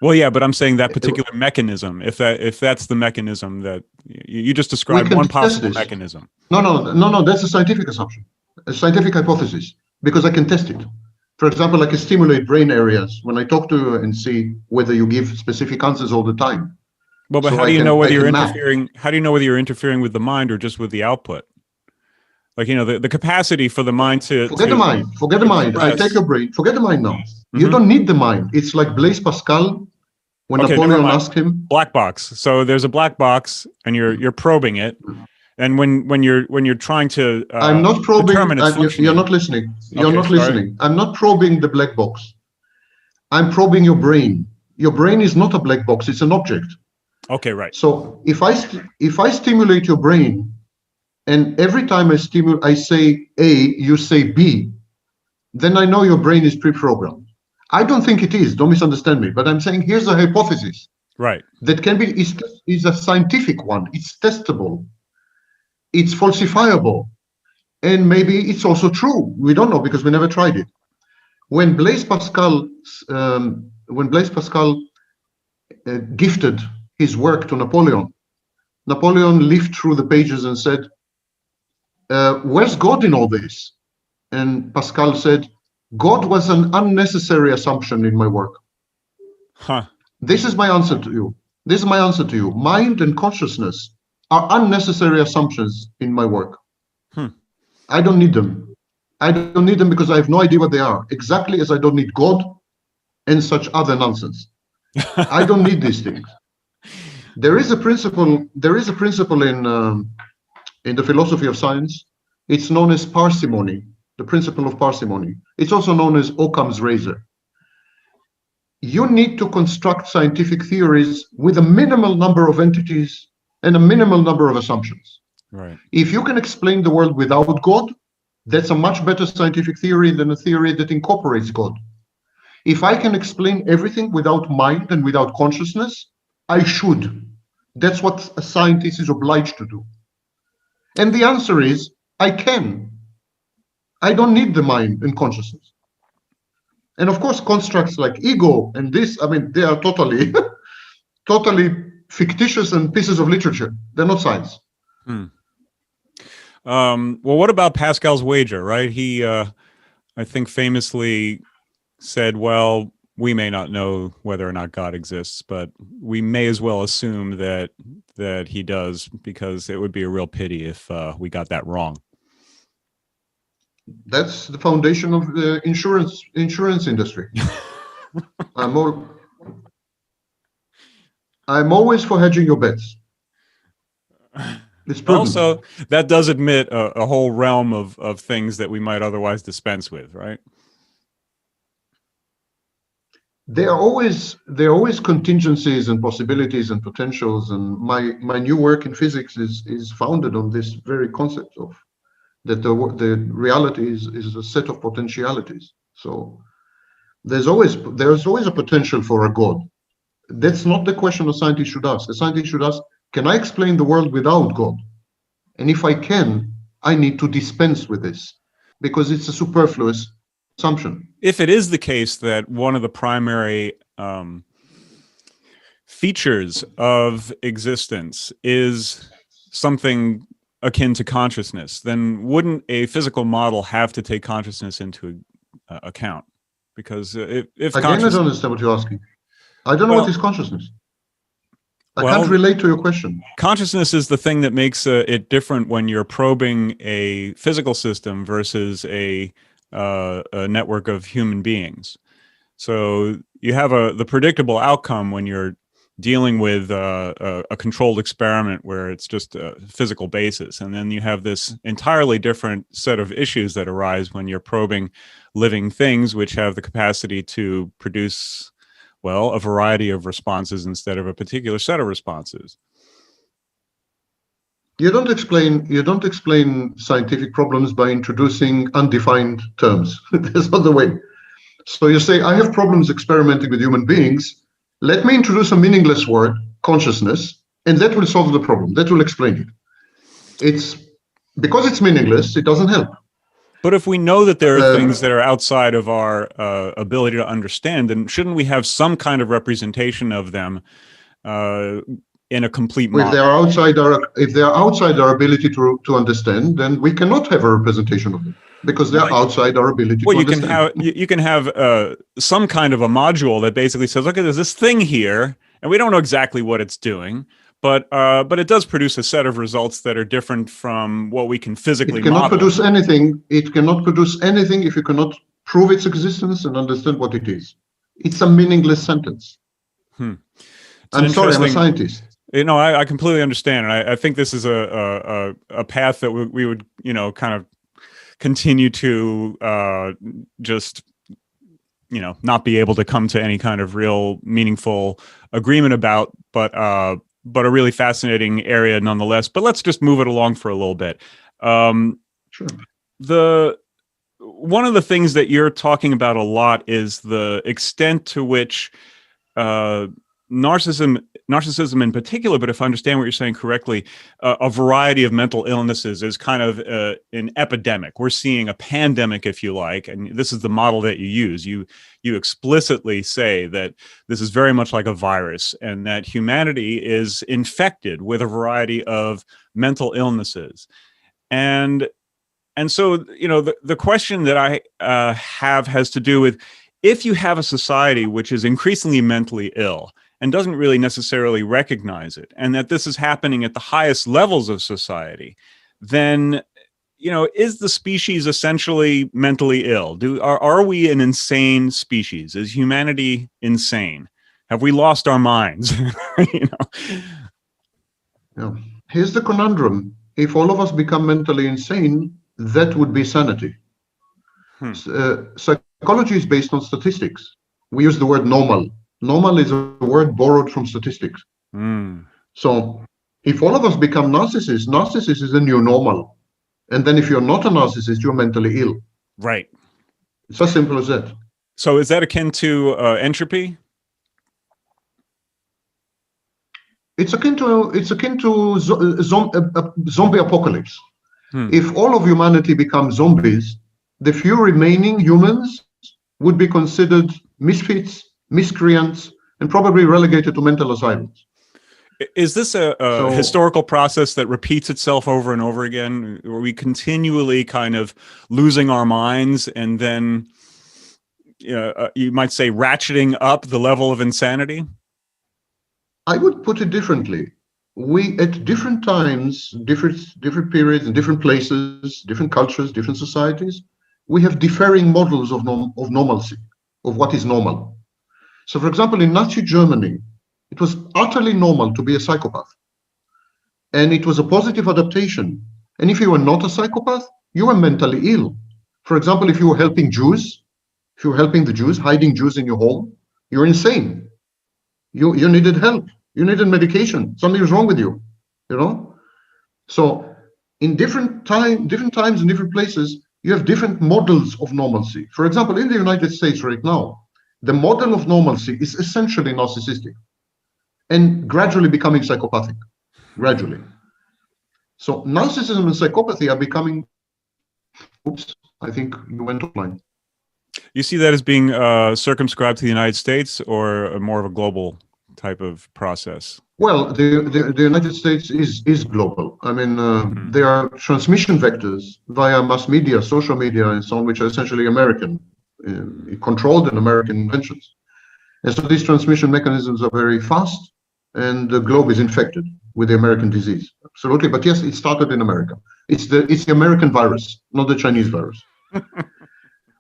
Well, yeah, but I'm saying that particular mechanism. If that's the mechanism that you just described, one possible mechanism. No. That's a scientific assumption, a scientific hypothesis, because I can test it. For example, I can stimulate brain areas when I talk to you and see whether you give specific answers all the time. Well, but how do you know whether you're interfering? How do you know whether you're interfering with the mind or just with the output? Like, you know, the capacity for the mind to forget the mind. I take your brain. Forget the mind now. You don't need the mind. It's like Blaise Pascal when Napoleon asked him. Black box. So there's a black box, and you're probing it. And when you're trying to I'm not probing. You're not listening. You're not listening. Sorry. I'm not probing the black box. I'm probing your brain. Your brain is not a black box. It's an object. Okay, right. So if I stimulate your brain, and every time I say A, you say B, then I know your brain is pre-programmed. I don't think it is. Don't misunderstand me. But I'm saying here's a hypothesis. Right. That can be is a scientific one. It's testable. It's falsifiable, and maybe it's also true. We don't know because we never tried it. When Blaise Pascal gifted his work to Napoleon leafed through the pages and said, "Where's God in all this?" And Pascal said, God was an unnecessary assumption in my work. Huh. This is my answer to you. This is my answer to you. Mind and consciousness are unnecessary assumptions in my work. I don't need them. I don't need them because I have no idea what they are. Exactly as I don't need God and such other nonsense. I don't need these things. There is a principle. There is a principle in the philosophy of science. It's known as parsimony, the principle of parsimony. It's also known as Occam's razor. You need to construct scientific theories with a minimal number of entities and a minimal number of assumptions. Right. If you can explain the world without God, that's a much better scientific theory than a theory that incorporates God. If I can explain everything without mind and without consciousness, I should. That's what a scientist is obliged to do. And the answer is, I can. I don't need the mind and consciousness. And of course, constructs like ego and this, I mean, they are totally, totally fictitious and pieces of literature. They're not science. Well, what about Pascal's wager, right? He, I think, famously said, well, we may not know whether or not God exists, but we may as well assume that he does, because it would be a real pity if we got that wrong. That's the foundation of the insurance industry. I'm always for hedging your bets. It's prudent. Also, that does admit a whole realm of things that we might otherwise dispense with, right? There are always contingencies and possibilities and potentials, and my new work in physics is founded on this very concept of that the reality is a set of potentialities. So there's always a potential for a God. That's not the question a scientist should ask. A scientist should ask, can I explain the world without God? And if I can, I need to dispense with this because it's a superfluous assumption. If it is the case that one of the primary features of existence is something akin to consciousness, then wouldn't a physical model have to take consciousness into account? Because if again, I don't understand what you're asking. I don't know what is consciousness. I can't relate to your question. Consciousness is the thing that makes it different when you're probing a physical system versus a network of human beings. So you have the predictable outcome when you're dealing with a controlled experiment where it's just a physical basis. And then you have this entirely different set of issues that arise when you're probing living things, which have the capacity to produce, well, a variety of responses instead of a particular set of responses. You don't explain scientific problems by introducing undefined terms. That's not the way. So you say, I have problems experimenting with human beings. Let me introduce a meaningless word, consciousness, and that will solve the problem. That will explain it. It's because it's meaningless, it doesn't help. But if we know that there are things that are outside of our ability to understand, then shouldn't we have some kind of representation of them in a complete model? If they are outside our ability to understand, then we cannot have a representation of them because they are outside our ability to understand. You can have some kind of a module that basically says, okay, there's this thing here, and we don't know exactly what it's doing, but it does produce a set of results that are different from what we can physically model. It cannot produce anything. It cannot produce anything if you cannot prove its existence and understand what it is. It's a meaningless sentence. I'm sorry, I'm a scientist. You know, I completely understand, and I think this is a path that we would, kind of continue to just, not be able to come to any kind of real meaningful agreement about, but a really fascinating area nonetheless. But let's just move it along for a little bit. Sure. One of the things that you're talking about a lot is the extent to which narcissism in particular, but if I understand what you're saying correctly, a variety of mental illnesses is kind of an epidemic. We're seeing a pandemic, if you like, and this is the model that you use. You explicitly say that this is very much like a virus and that humanity is infected with a variety of mental illnesses. And And so, the question that I has to do with, if you have a society which is increasingly mentally ill and doesn't really necessarily recognize it, and that this is happening at the highest levels of society, then, is the species essentially mentally ill? Are we an insane species? Is humanity insane? Have we lost our minds? Yeah. Here's the conundrum. If all of us become mentally insane, that would be sanity. Psychology is based on statistics. We use the word normal. Normal is a word borrowed from statistics. So if all of us become narcissists, narcissist is the new normal. And then if you're not a narcissist, you're mentally ill. Right. It's as simple as that. So is that akin to entropy? It's akin to zombie apocalypse. If all of humanity becomes zombies, the few remaining humans would be considered misfits, miscreants, and probably relegated to mental asylums. Is this a historical process that repeats itself over and over again? Are we continually kind of losing our minds and then, you might say, ratcheting up the level of insanity? I would put it differently. We, at different times, different periods, in different places, different cultures, different societies, we have differing models of normalcy, of what is normal. So, for example, in Nazi Germany, it was utterly normal to be a psychopath. And it was a positive adaptation. And if you were not a psychopath, you were mentally ill. For example, if you were helping Jews, if you were helping the Jews, hiding Jews in your home, you're insane. You needed help. You needed medication. Something was wrong with you, So in different times, in different places, you have different models of normalcy. For example, in the United States right now, the model of normalcy is essentially narcissistic and gradually becoming psychopathic, gradually. So narcissism and psychopathy are becoming, I think you went offline. You see that as being circumscribed to the United States, or more of a global type of process? Well, the United States is global. I mean, there are transmission vectors via mass media, social media, and so on, which are essentially American, controlled and American inventions. And so these transmission mechanisms are very fast, and the globe is infected with the American disease. Absolutely. But yes, it started in America. It's the American virus, not the Chinese virus.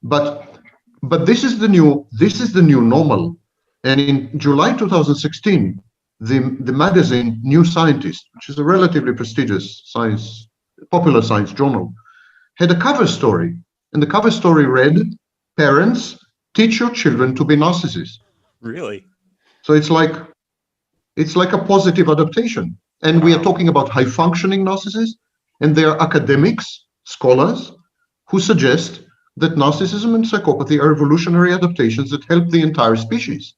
But this is the new normal. And in July 2016, the magazine New Scientist, which is a relatively prestigious popular science journal, had a cover story. And the cover story read, "Parents, teach your children to be narcissists." Really? So it's like a positive adaptation. And we are talking about high-functioning narcissists, and they are academics, scholars, who suggest that narcissism and psychopathy are evolutionary adaptations that help the entire species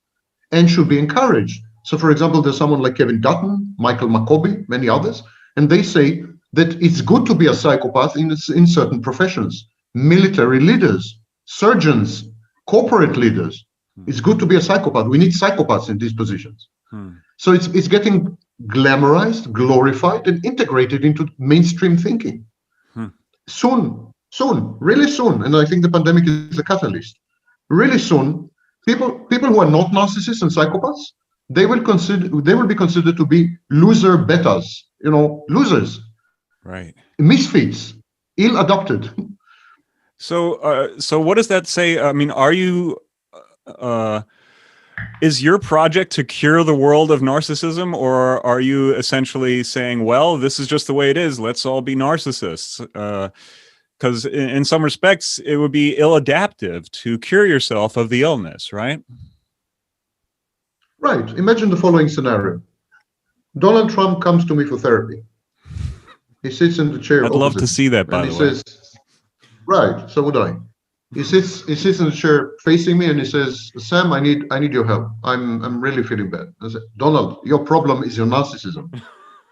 and should be encouraged. So, for example, there's someone like Kevin Dutton, Michael Maccobie, many others, and they say that it's good to be a psychopath in certain professions. Military leaders, surgeons, corporate leaders. It's good to be a psychopath. We need psychopaths in these positions. So it's getting glamorized, glorified, and integrated into mainstream thinking. Soon, really soon, and I think the pandemic is a catalyst. Really soon, people who are not narcissists and psychopaths, they will be considered to be loser betas, losers, right? Misfits, ill-adapted. So what does that say? I mean, are you? Is your project to cure the world of narcissism, or are you essentially saying, well, this is just the way it is, let's all be narcissists? Because in some respects, it would be ill-adaptive to cure yourself of the illness, right? Right. Imagine the following scenario. Donald Trump comes to me for therapy. He sits in the chair. I'd love to see that, by the way. Says, right, so would I. He sits in the chair facing me, and he says, "Sam, I need your help. I'm really feeling bad." I said, "Donald, your problem is your narcissism.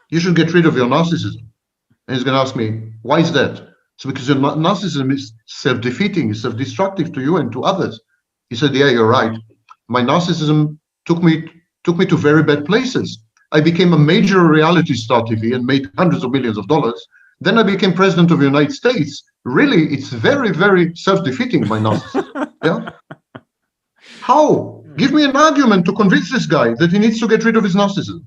You should get rid of your narcissism." And he's going to ask me, "Why is that?" So because your narcissism is self-defeating, is self-destructive to you and to others. He said, "Yeah, you're right. My narcissism took me to very bad places. I became a major reality star TV and made hundreds of millions of dollars Then I became president of the United States. Really, it's very, very self-defeating, my narcissism. Yeah. How? Give me an argument to convince this guy that he needs to get rid of his narcissism.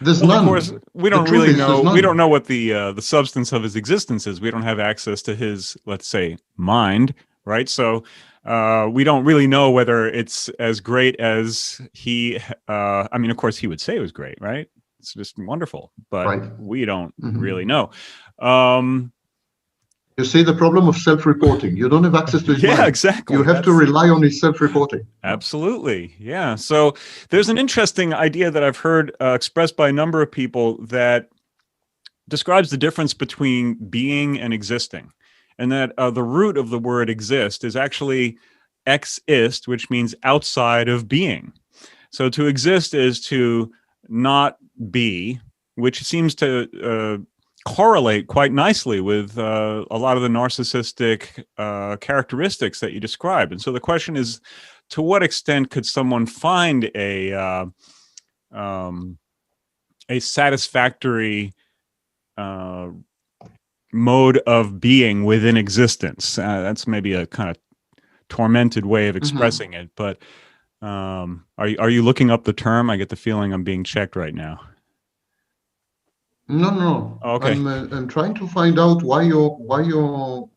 There's none. Of course, we don't The truth really is, there's know. none. We don't know what the substance of his existence is. We don't have access to his, let's say, mind, right? So we don't really know whether it's as great as he. I mean, of course, he would say it was great, right? It's just wonderful, but Right. we don't Mhm. really know. You see the problem of self-reporting. You don't have access to his Yeah, mind. exactly. You have to rely on his self-reporting. Absolutely. Yeah. So there's an interesting idea that I've heard expressed by a number of people that describes the difference between being and existing. And that the root of the word exist is actually exist, which means outside of being. So to exist is to not be, which seems to correlate quite nicely with a lot of the narcissistic characteristics that you described. And so the question is, to what extent could someone find a satisfactory mode of being within existence? That's maybe a kind of tormented way of expressing it, but are you looking up the term? I get the feeling I'm being checked right now. No. Okay. I'm trying to find out why your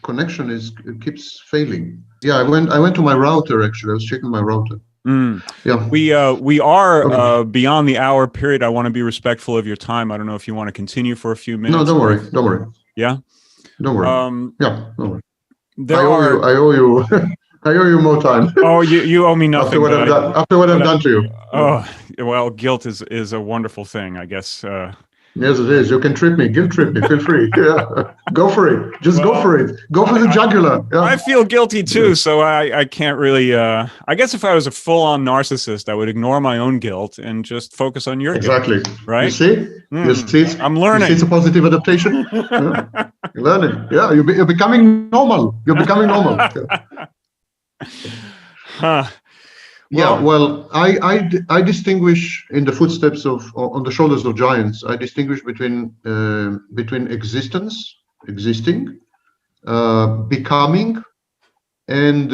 connection keeps failing. Yeah, I went to my router actually. I was checking my router. Yeah. We are Okay. beyond the hour period. I want to be respectful of your time. I don't know if you want to continue for a few minutes. No, don't worry. Yeah. Don't worry. Yeah, don't worry. There I owe you I owe you more time. Oh, you owe me nothing. After what I've done to you. Oh, well, guilt is a wonderful thing, I guess. Yes, it is. You can trip me, guilt trip me. Feel free. Yeah, go for it. Just go for it. Go for the jugular. Yeah. I feel guilty too, so I can't really. I guess if I was a full-on narcissist, I would ignore my own guilt and just focus on your exactly. guilt. Right? You see? You see? I'm learning. You see it's a positive adaptation. Yeah. You're learning. Yeah, you're becoming normal. You're becoming normal. Huh. Yeah, well, I distinguish in the footsteps of, on the shoulders of giants, I distinguish between existing, becoming, and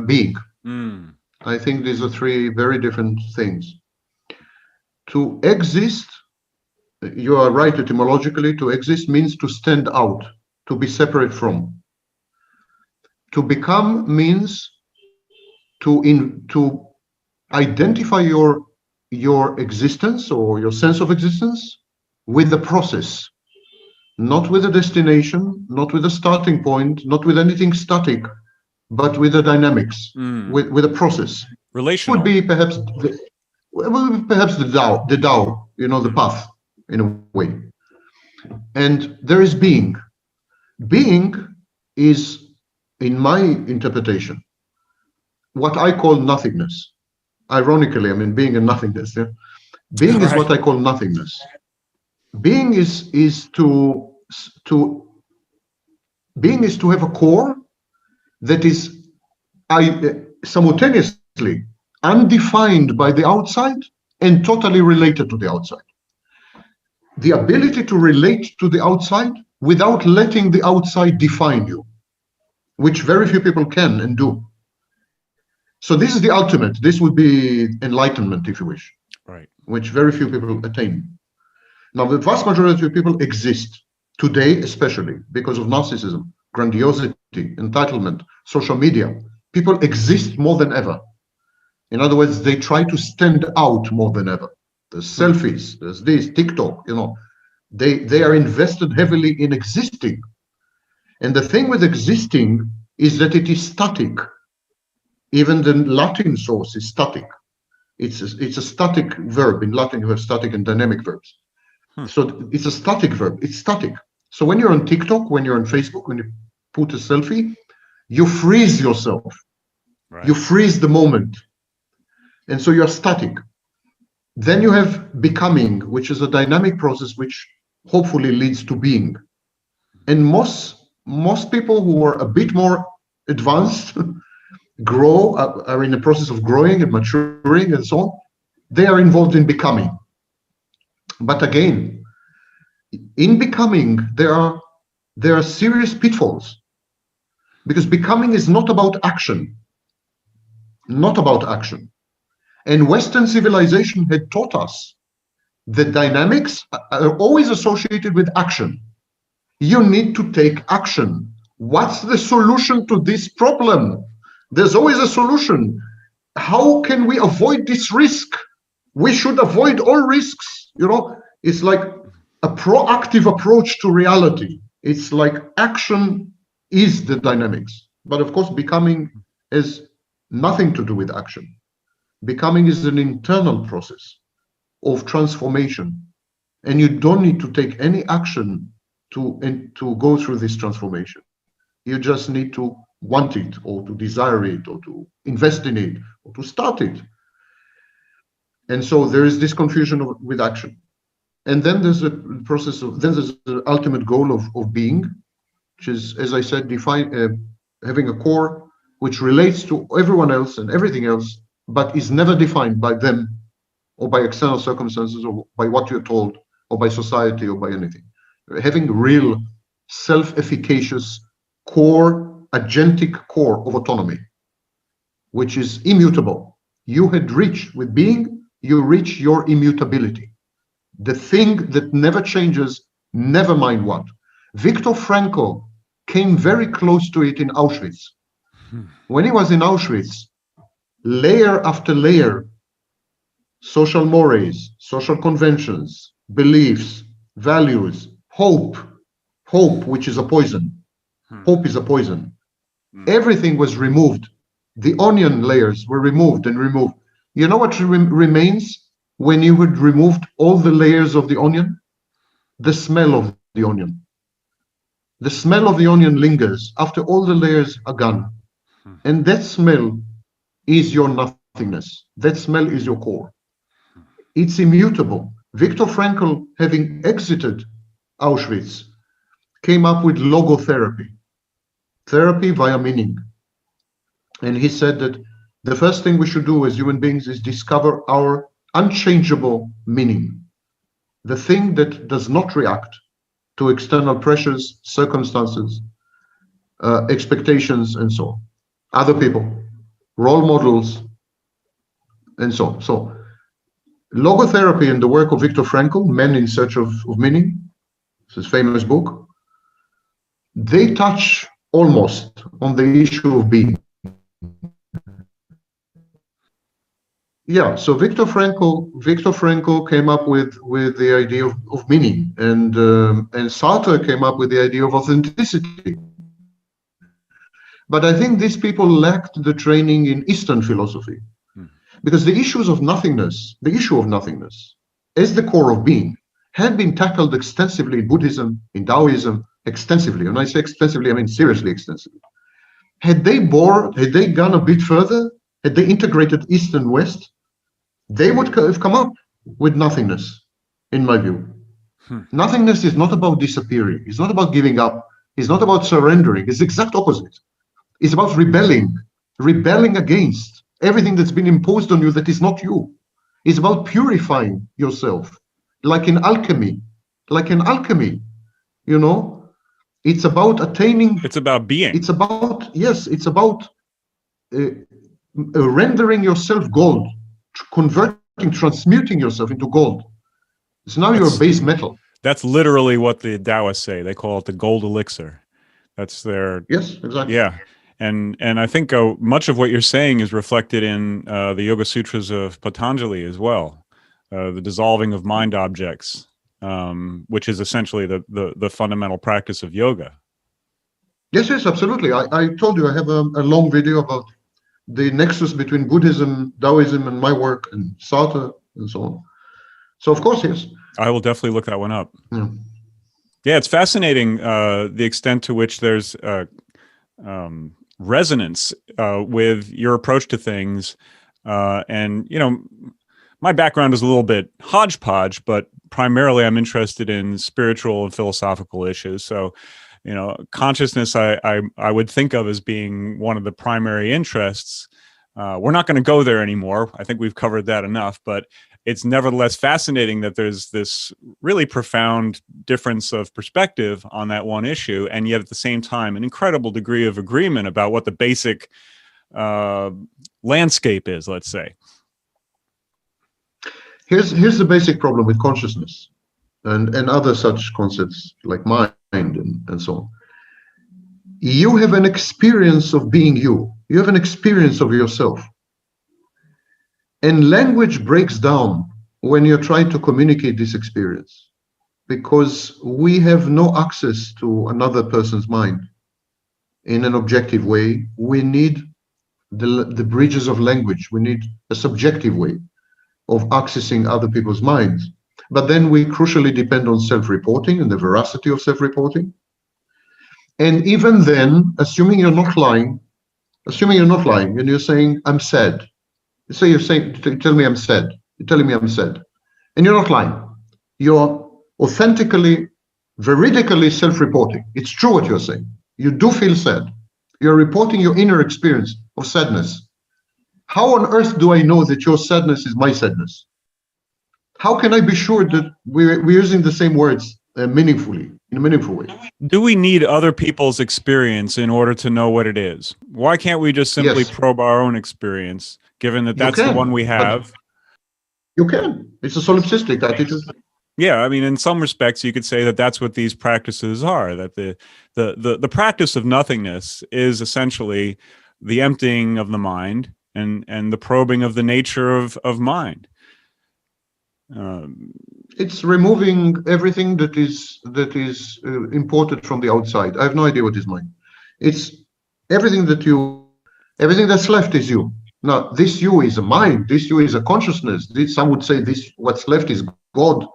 being. I think these are three very different things. To exist, you are right etymologically, to exist means to stand out, to be separate from. To become means to identify your existence or your sense of existence with the process, not with a destination, not with a starting point, not with anything static, but with the dynamics, with a process. Relational. Would be perhaps the Tao, the path in a way. And there is being. Being is, in my interpretation, what I call nothingness. Ironically, I mean, being and nothingness. Yeah? Being is what I call nothingness. Being is to have a core that is simultaneously undefined by the outside and totally related to the outside. The ability to relate to the outside without letting the outside define you, which very few people can and do. So this is the ultimate. This would be enlightenment, if you wish, right? Which very few people attain. Now, the vast majority of people exist today, especially because of narcissism, grandiosity, entitlement, social media. People exist more than ever. In other words, they try to stand out more than ever. There's selfies, there's this, TikTok, they are invested heavily in existing. And the thing with existing is that it is static. Even the Latin source is static. It's a static verb. In Latin, you have static and dynamic verbs. So it's a static verb. It's static. So when you're on TikTok, when you're on Facebook, when you put a selfie, you freeze yourself. Right. You freeze the moment. And so you're static. Then you have becoming, which is a dynamic process which hopefully leads to being. And most people who are a bit more advanced are in the process of growing and maturing and so on. They are involved in becoming. But again, in becoming, there are serious pitfalls, because becoming is not about action, not about action. And Western civilization had taught us the dynamics are always associated with action. You need to take action. What's the solution to this problem? There's always a solution. How can we avoid this risk? We should avoid all risks. You know, it's like a proactive approach to reality. It's like action is the dynamics. But of course, becoming has nothing to do with action. Becoming is an internal process of transformation, and you don't need to take any action to go through this transformation. You just need to want it, or to desire it, or to invest in it, or to start it. And so there is this confusion with action. And then there's a process of, then there's the ultimate goal of being, which is, as I said, having a core which relates to everyone else and everything else, but is never defined by them or by external circumstances or by what you're told or by society or by anything. Having real self-efficacious core, agentic core of autonomy, which is immutable. You had reached with being, you reach your immutability. The thing that never changes, never mind what. Viktor Frankl came very close to it in Auschwitz. When he was in Auschwitz, layer after layer, social mores, social conventions, beliefs, values, hope, which is a poison. Hope is a poison. Everything was removed. The onion layers were removed and removed. You know what remains when you had removed all the layers of the onion? The smell of the onion. The smell of the onion lingers after all the layers are gone. And that smell is your nothingness. That smell is your core. It's immutable. Viktor Frankl, having exited Auschwitz, came up with logotherapy, therapy via meaning. And he said that the first thing we should do as human beings is discover our unchangeable meaning, the thing that does not react to external pressures, circumstances, expectations, and so on. Other people, role models, and so on. So logotherapy and the work of Viktor Frankl, Men in Search of Meaning, it's his famous book, they touch almost on the issue of being. Yeah, so Viktor Frankl came up with the idea of meaning, and Sartre came up with the idea of authenticity. But I think these people lacked the training in Eastern philosophy, because the issue of nothingness, as the core of being, had been tackled extensively in Buddhism, in Taoism, extensively. When I say extensively, I mean seriously extensively. Had they gone a bit further, had they integrated East and West, they would have come up with nothingness, in my view. Nothingness is not about disappearing. It's not about giving up. It's not about surrendering. It's the exact opposite. It's about rebelling against everything that's been imposed on you that is not you. It's about purifying yourself, like in alchemy. You know, it's about attaining. It's about being. It's about, yes, it's about rendering yourself gold, transmuting yourself into gold. It's now your base metal. That's literally what the Taoists say. They call it the gold elixir. That's their. Yes, exactly. Yeah. And I think much of what you're saying is reflected in the Yoga Sutras of Patanjali as well, the dissolving of mind objects, which is essentially the fundamental practice of yoga. Yes, absolutely. I told you I have a long video about the nexus between Buddhism, Taoism, and my work, and Sartre, and so on. So, of course, yes. I will definitely look that one up. Yeah, it's fascinating the extent to which there's resonance with your approach to things. And, you know, my background is a little bit hodgepodge, but primarily I'm interested in spiritual and philosophical issues. So, you know, consciousness I would think of as being one of the primary interests. We're not going to go there anymore. I think we've covered that enough. But it's nevertheless fascinating that there's this really profound difference of perspective on that one issue, and yet at the same time, an incredible degree of agreement about what the basic landscape is, let's say. Here's the basic problem with consciousness and other such concepts like mind and so on. You have an experience of being you. You have an experience of yourself. And language breaks down when you're trying to communicate this experience, because we have no access to another person's mind in an objective way. We need the bridges of language. We need a subjective way of accessing other people's minds. But then we crucially depend on self-reporting and the veracity of self-reporting. And even then, assuming you're not lying, and you're saying, I'm sad. So you're saying, tell me I'm sad. You're telling me I'm sad. And you're not lying. You're authentically, veridically self-reporting. It's true what you're saying. You do feel sad. You're reporting your inner experience of sadness. How on earth do I know that your sadness is my sadness? How can I be sure that we're using the same words meaningfully, in a meaningful way? Do we need other people's experience in order to know what it is? Why can't we just simply probe our own experience, given that that's the one we have? You can. It's a solipsistic attitude. Yeah, I mean, in some respects, you could say that that's what these practices are. That the practice of nothingness is essentially the emptying of the mind and the probing of the nature of mind. It's removing everything that is imported from the outside. I have no idea what is mine. It's everything that's left is you. Now, this you is a mind. This you is a consciousness. Some would say this what's left is God.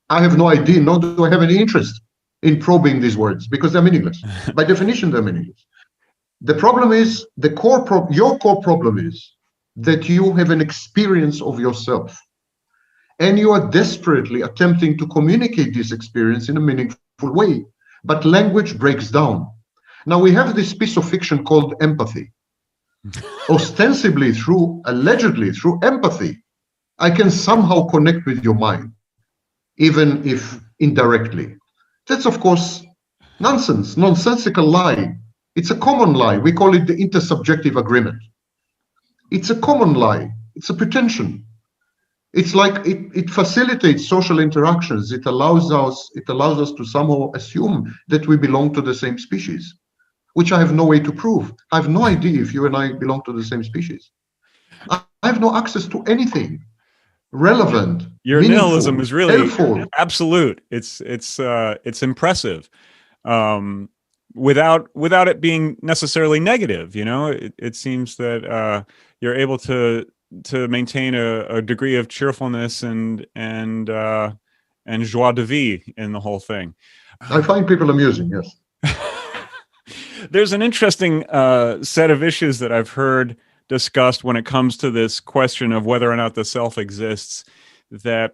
I have no idea, nor do I have any interest in probing these words because they're meaningless. By definition, they're meaningless. The problem is your core problem is that you have an experience of yourself. And you are desperately attempting to communicate this experience in a meaningful way, but language breaks down. Now we have this piece of fiction called empathy. Ostensibly, allegedly through empathy, I can somehow connect with your mind, even if indirectly. That's of course nonsense, nonsensical lie. It's a common lie. We call it the intersubjective agreement. It's a common lie. It's a pretension. It's like it facilitates social interactions. It allows us to somehow assume that we belong to the same species, which I have no way to prove. I have no idea if you and I belong to the same species. I have no access to anything relevant. Your nihilism is really helpful. Absolute. It's impressive. Without it being necessarily negative, it seems that you're able to maintain a degree of cheerfulness and joie de vivre in the whole thing. I find people amusing, yes. There's an interesting set of issues that I've heard discussed when it comes to this question of whether or not the self exists that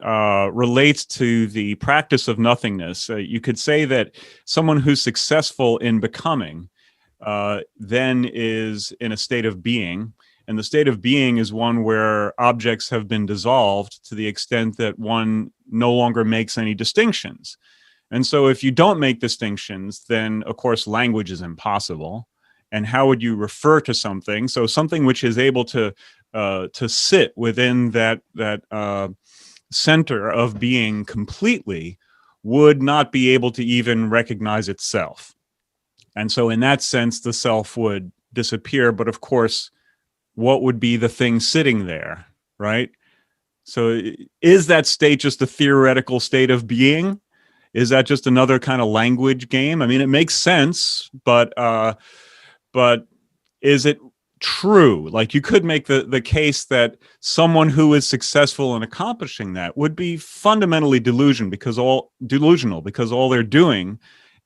relates to the practice of nothingness. You could say that someone who's successful in becoming then is in a state of being. And the state of being is one where objects have been dissolved to the extent that one no longer makes any distinctions. And so if you don't make distinctions, then of course language is impossible. And how would you refer to something? So something which is able to sit within that center of being completely would not be able to even recognize itself. And so in that sense, the self would disappear. But of course, what would be the thing sitting there, right? So is that state just a theoretical state of being? Is that just another kind of language game? I mean, it makes sense, but is it true? Like you could make the case that someone who is successful in accomplishing that would be fundamentally delusional because all they're doing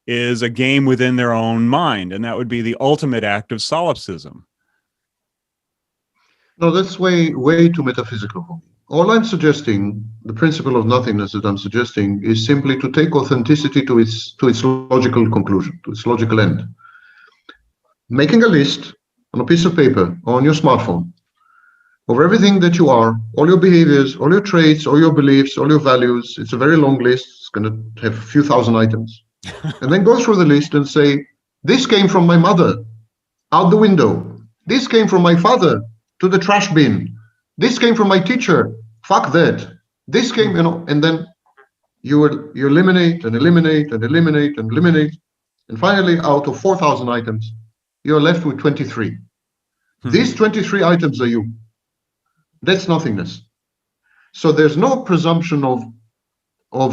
is a game within their own mind, and that would be the ultimate act of solipsism. No, that's way too metaphysical for me. All I'm suggesting, the principle of nothingness that I'm suggesting, is simply to take authenticity to its logical conclusion, to its logical end. Making a list on a piece of paper or on your smartphone of everything that you are, all your behaviors, all your traits, all your beliefs, all your values. It's a very long list. It's going to have a few thousand items. And then go through the list and say, this came from my mother, out the window. This came from my father, to the trash bin. This came from my teacher. Fuck that. This came, and then you eliminate and eliminate and eliminate and eliminate. And finally, out of 4,000 items, you're left with 23. These 23 items are you. That's nothingness. So there's no presumption of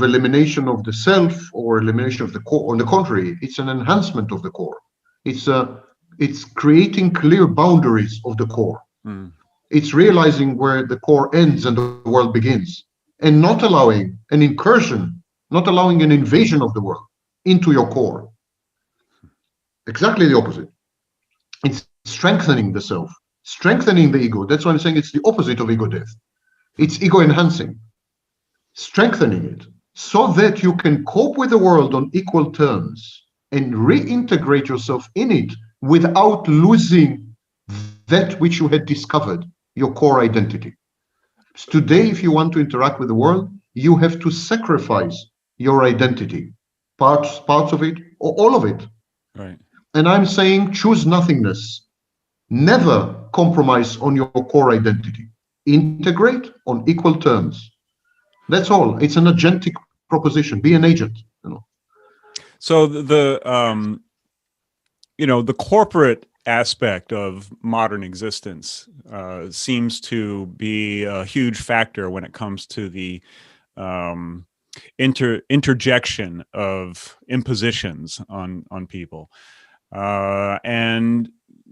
elimination of the self or elimination of the core. On the contrary, it's an enhancement of the core. It's creating clear boundaries of the core. It's realizing where the core ends and the world begins, and not allowing an incursion, not allowing an invasion of the world into your core. Exactly the opposite. It's strengthening the self, strengthening the ego. That's why I'm saying it's the opposite of ego death. It's ego enhancing, strengthening it so that you can cope with the world on equal terms and reintegrate yourself in it without losing that which you had discovered, your core identity. Today, if you want to interact with the world, you have to sacrifice your identity, parts of it or all of it. Right. And I'm saying choose nothingness. Never compromise on your core identity. Integrate on equal terms. That's all. It's an agentic proposition. Be an agent. So the corporate aspect of modern existence seems to be a huge factor when it comes to the interjection of impositions on people. And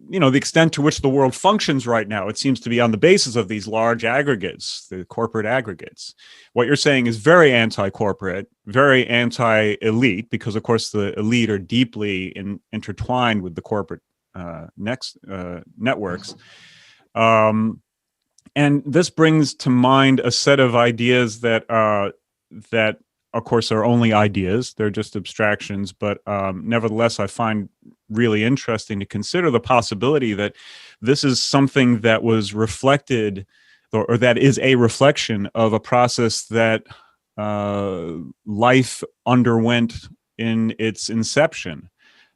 the extent to which the world functions right now, it seems to be on the basis of these large aggregates, the corporate aggregates. What you're saying is very anti-corporate, very anti-elite, because of course the elite are deeply intertwined with the corporate networks. And this brings to mind a set of ideas that of course are only ideas. They're just abstractions, but nevertheless, I find really interesting to consider the possibility that this is something that was reflected, or that is a reflection of a process that life underwent in its inception.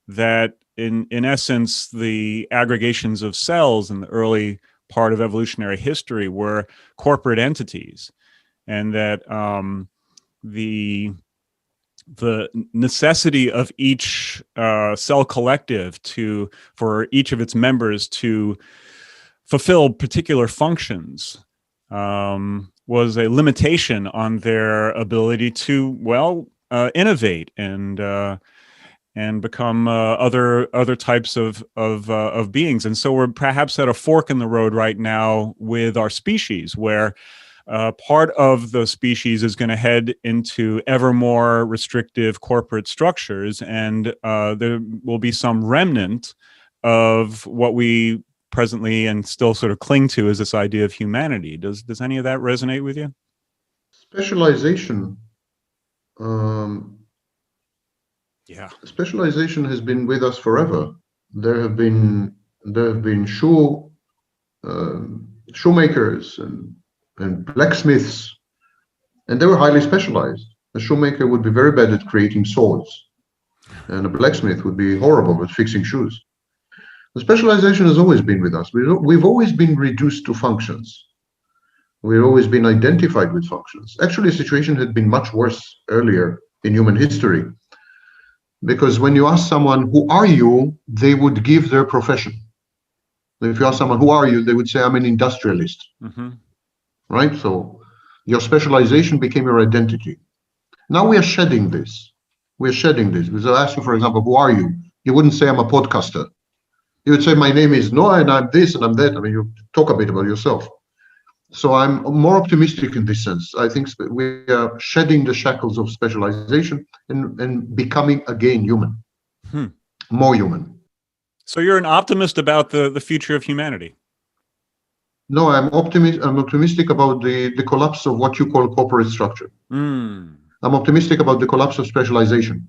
That in essence, the aggregations of cells in the early part of evolutionary history were corporate entities, and that the necessity of each cell collective for each of its members to fulfill particular functions was a limitation on their ability to innovate and become other types of beings. And so we're perhaps at a fork in the road right now with our species, where part of the species is going to head into ever more restrictive corporate structures, and there will be some remnant of what we presently and still sort of cling to as this idea of humanity. Does any of that resonate with you? Specialization. Specialization has been with us forever. There have been shoemakers and blacksmiths, and they were highly specialized. A shoemaker would be very bad at creating swords, and a blacksmith would be horrible at fixing shoes. The specialization has always been with us. We've always been reduced to functions. We've always been identified with functions. Actually, the situation had been much worse earlier in human history, because when you ask someone, who are you, they would give their profession. If you ask someone, who are you, they would say, I'm an industrialist. Mm-hmm. Right? So your specialization became your identity. Now we are shedding this. We're shedding this. Because I ask you, for example, who are you? You wouldn't say I'm a podcaster. You would say my name is Noah and I'm this and I'm that. I mean, you talk a bit about yourself. So I'm more optimistic in this sense. I think we are shedding the shackles of specialization and becoming again human, more human. So you're an optimist about the future of humanity? No, I'm optimistic about the collapse of what you call corporate structure. I'm optimistic about the collapse of specialization.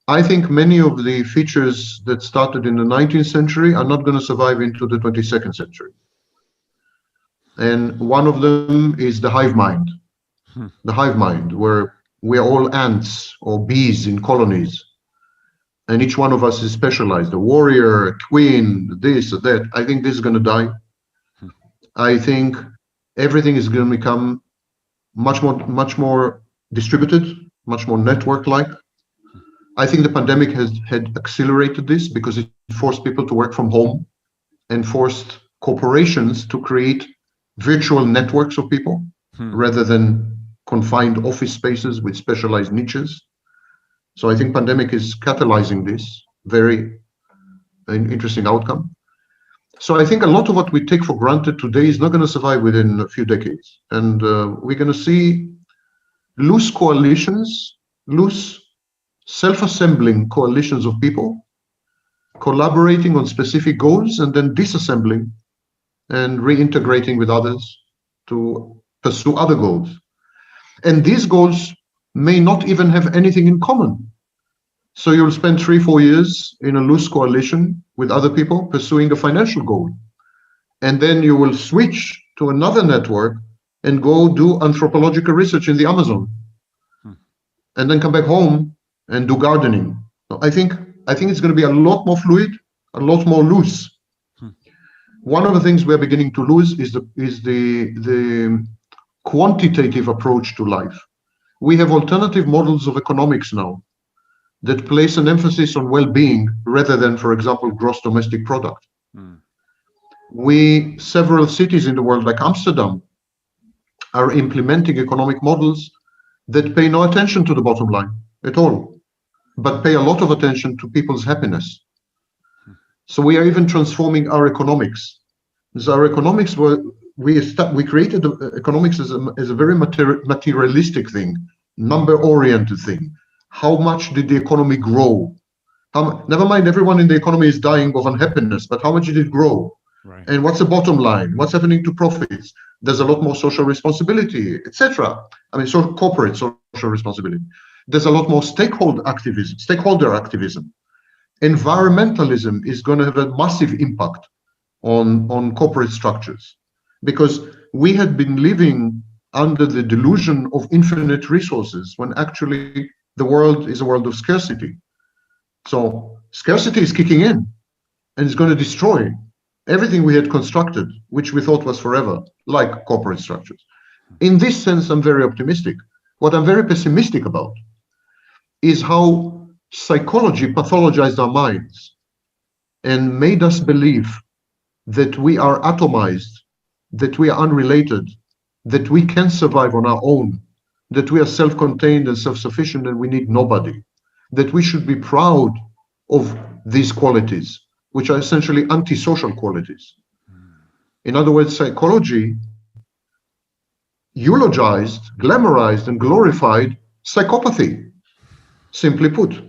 I think many of the features that started in the 19th century are not going to survive into the 22nd century. And one of them is the hive mind. The hive mind, where we are all ants or bees in colonies. And each one of us is specialized, a warrior, a queen, this or that. I think this is going to die. I think everything is going to become much more distributed, much more network-like. I think the pandemic had accelerated this because it forced people to work from home and forced corporations to create virtual networks of people rather than confined office spaces with specialized niches. So I think pandemic is catalyzing this very interesting outcome. So I think a lot of what we take for granted today is not going to survive within a few decades. And we're going to see loose coalitions, loose self-assembling coalitions of people collaborating on specific goals and then disassembling and reintegrating with others to pursue other goals. And these goals may not even have anything in common. So you'll spend 3-4 years in a loose coalition with other people pursuing a financial goal. And then you will switch to another network and go do anthropological research in the Amazon. And then come back home and do gardening. So I think it's going to be a lot more fluid, a lot more loose. One of the things we're beginning to lose is the quantitative approach to life. We have alternative models of economics now that place an emphasis on well-being rather than, for example, gross domestic product. Several cities in the world, like Amsterdam, are implementing economic models that pay no attention to the bottom line at all, but pay a lot of attention to people's happiness. So we are even transforming our economics. So our economics we created economics as a very materialistic thing, number-oriented thing. How much did the economy grow? Never mind, everyone in the economy is dying of unhappiness, but how much did it grow? Right. And what's the bottom line? What's happening to profits? There's a lot more social responsibility, etc. I mean, corporate social responsibility. There's a lot more stakeholder activism. Environmentalism is going to have a massive impact on corporate structures, because we had been living under the delusion of infinite resources when actually the world is a world of scarcity. So scarcity is kicking in and it's going to destroy everything we had constructed, which we thought was forever, like corporate structures. In this sense, I'm very optimistic. What I'm very pessimistic about is how psychology pathologized our minds and made us believe that we are atomized, that we are unrelated, that we can survive on our own, that we are self-contained and self-sufficient and we need nobody, that we should be proud of these qualities, which are essentially antisocial qualities. In other words, psychology eulogized, glamorized, and glorified psychopathy, simply put.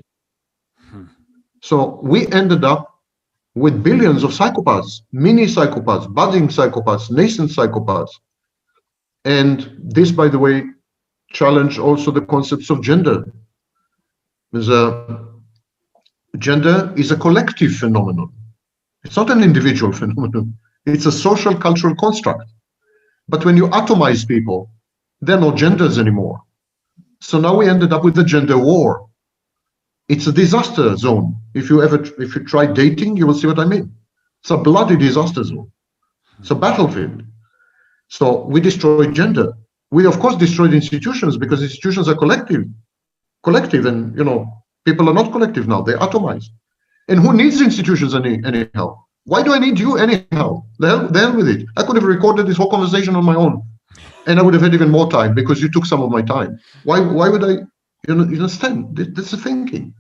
So we ended up with billions of psychopaths, mini psychopaths, budding psychopaths, nascent psychopaths. And this, by the way, challenged also the concepts of gender. Gender is a collective phenomenon. It's not an individual phenomenon. It's a social cultural construct. But when you atomize people, there are no genders anymore. So now we ended up with the gender war. It's a disaster zone. If you try dating, you will see what I mean. It's a bloody disaster zone. It's a battlefield. So we destroyed gender. We of course destroyed institutions, because institutions are collective, and people are not collective now. They're atomized. And who needs institutions anyhow? Why do I need you anyhow? The hell with it. I could have recorded this whole conversation on my own, and I would have had even more time because you took some of my time. Why would I? You understand? That's the thinking.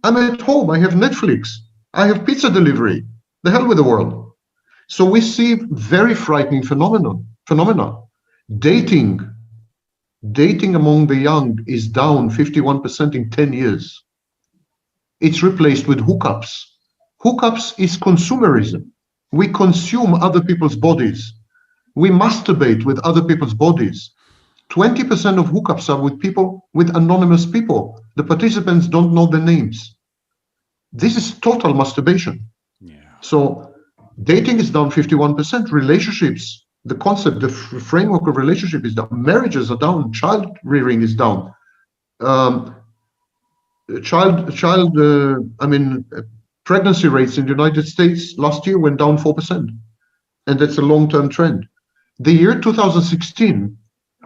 I'm at home. I have Netflix. I have pizza delivery. The hell with the world. So we see very frightening phenomena. Dating among the young is down 51% in 10 years. It's replaced with hookups. Hookups is consumerism. We consume other people's bodies. We masturbate with other people's bodies. 20% of hookups are with anonymous people. The participants don't know their names. This is total masturbation. Yeah. So dating is down 51%. Relationships The concept, the framework of relationship is down. Marriages are down. Child rearing is down. Pregnancy rates in the United States last year went down 4%, and that's a long-term trend. The year 2016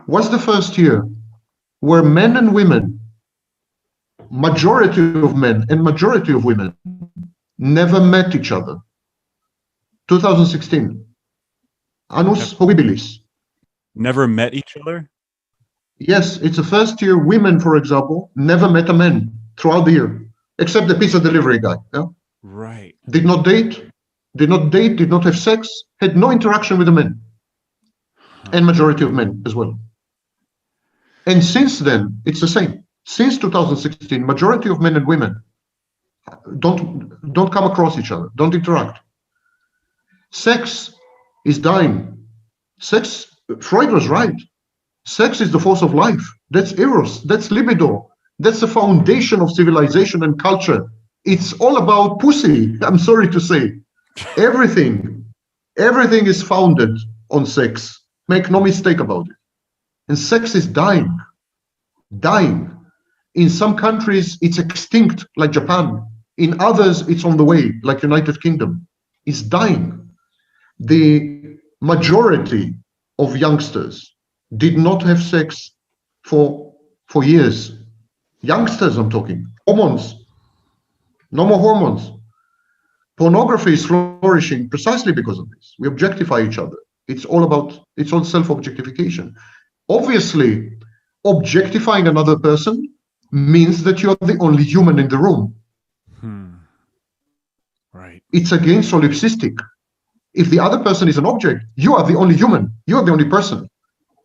was the first year where men and women, majority of men and majority of women, never met each other. 2016. Annus horribilis. Never met each other? Yes, it's the first year women, for example, never met a man throughout the year, except the pizza delivery guy. Yeah? Right. Did not date, did not have sex, had no interaction with the men, and majority of men as well. And since then, it's the same. Since 2016, majority of men and women don't come across each other, don't interact. Sex is dying. Sex, Freud was right. Sex is the force of life. That's eros, that's libido. That's the foundation of civilization and culture. It's all about pussy, I'm sorry to say. Everything is founded on sex. Make no mistake about it. And sex is dying. In some countries, it's extinct, like Japan. In others, it's on the way, like United Kingdom. It's dying. The majority of youngsters did not have sex for years. Youngsters, I'm talking. Hormones. No more hormones. Pornography is flourishing precisely because of this. We objectify each other. It's all self-objectification. Obviously, objectifying another person means that you're the only human in the room. Right. It's again solipsistic. If the other person is an object, you are the only human. You are the only person.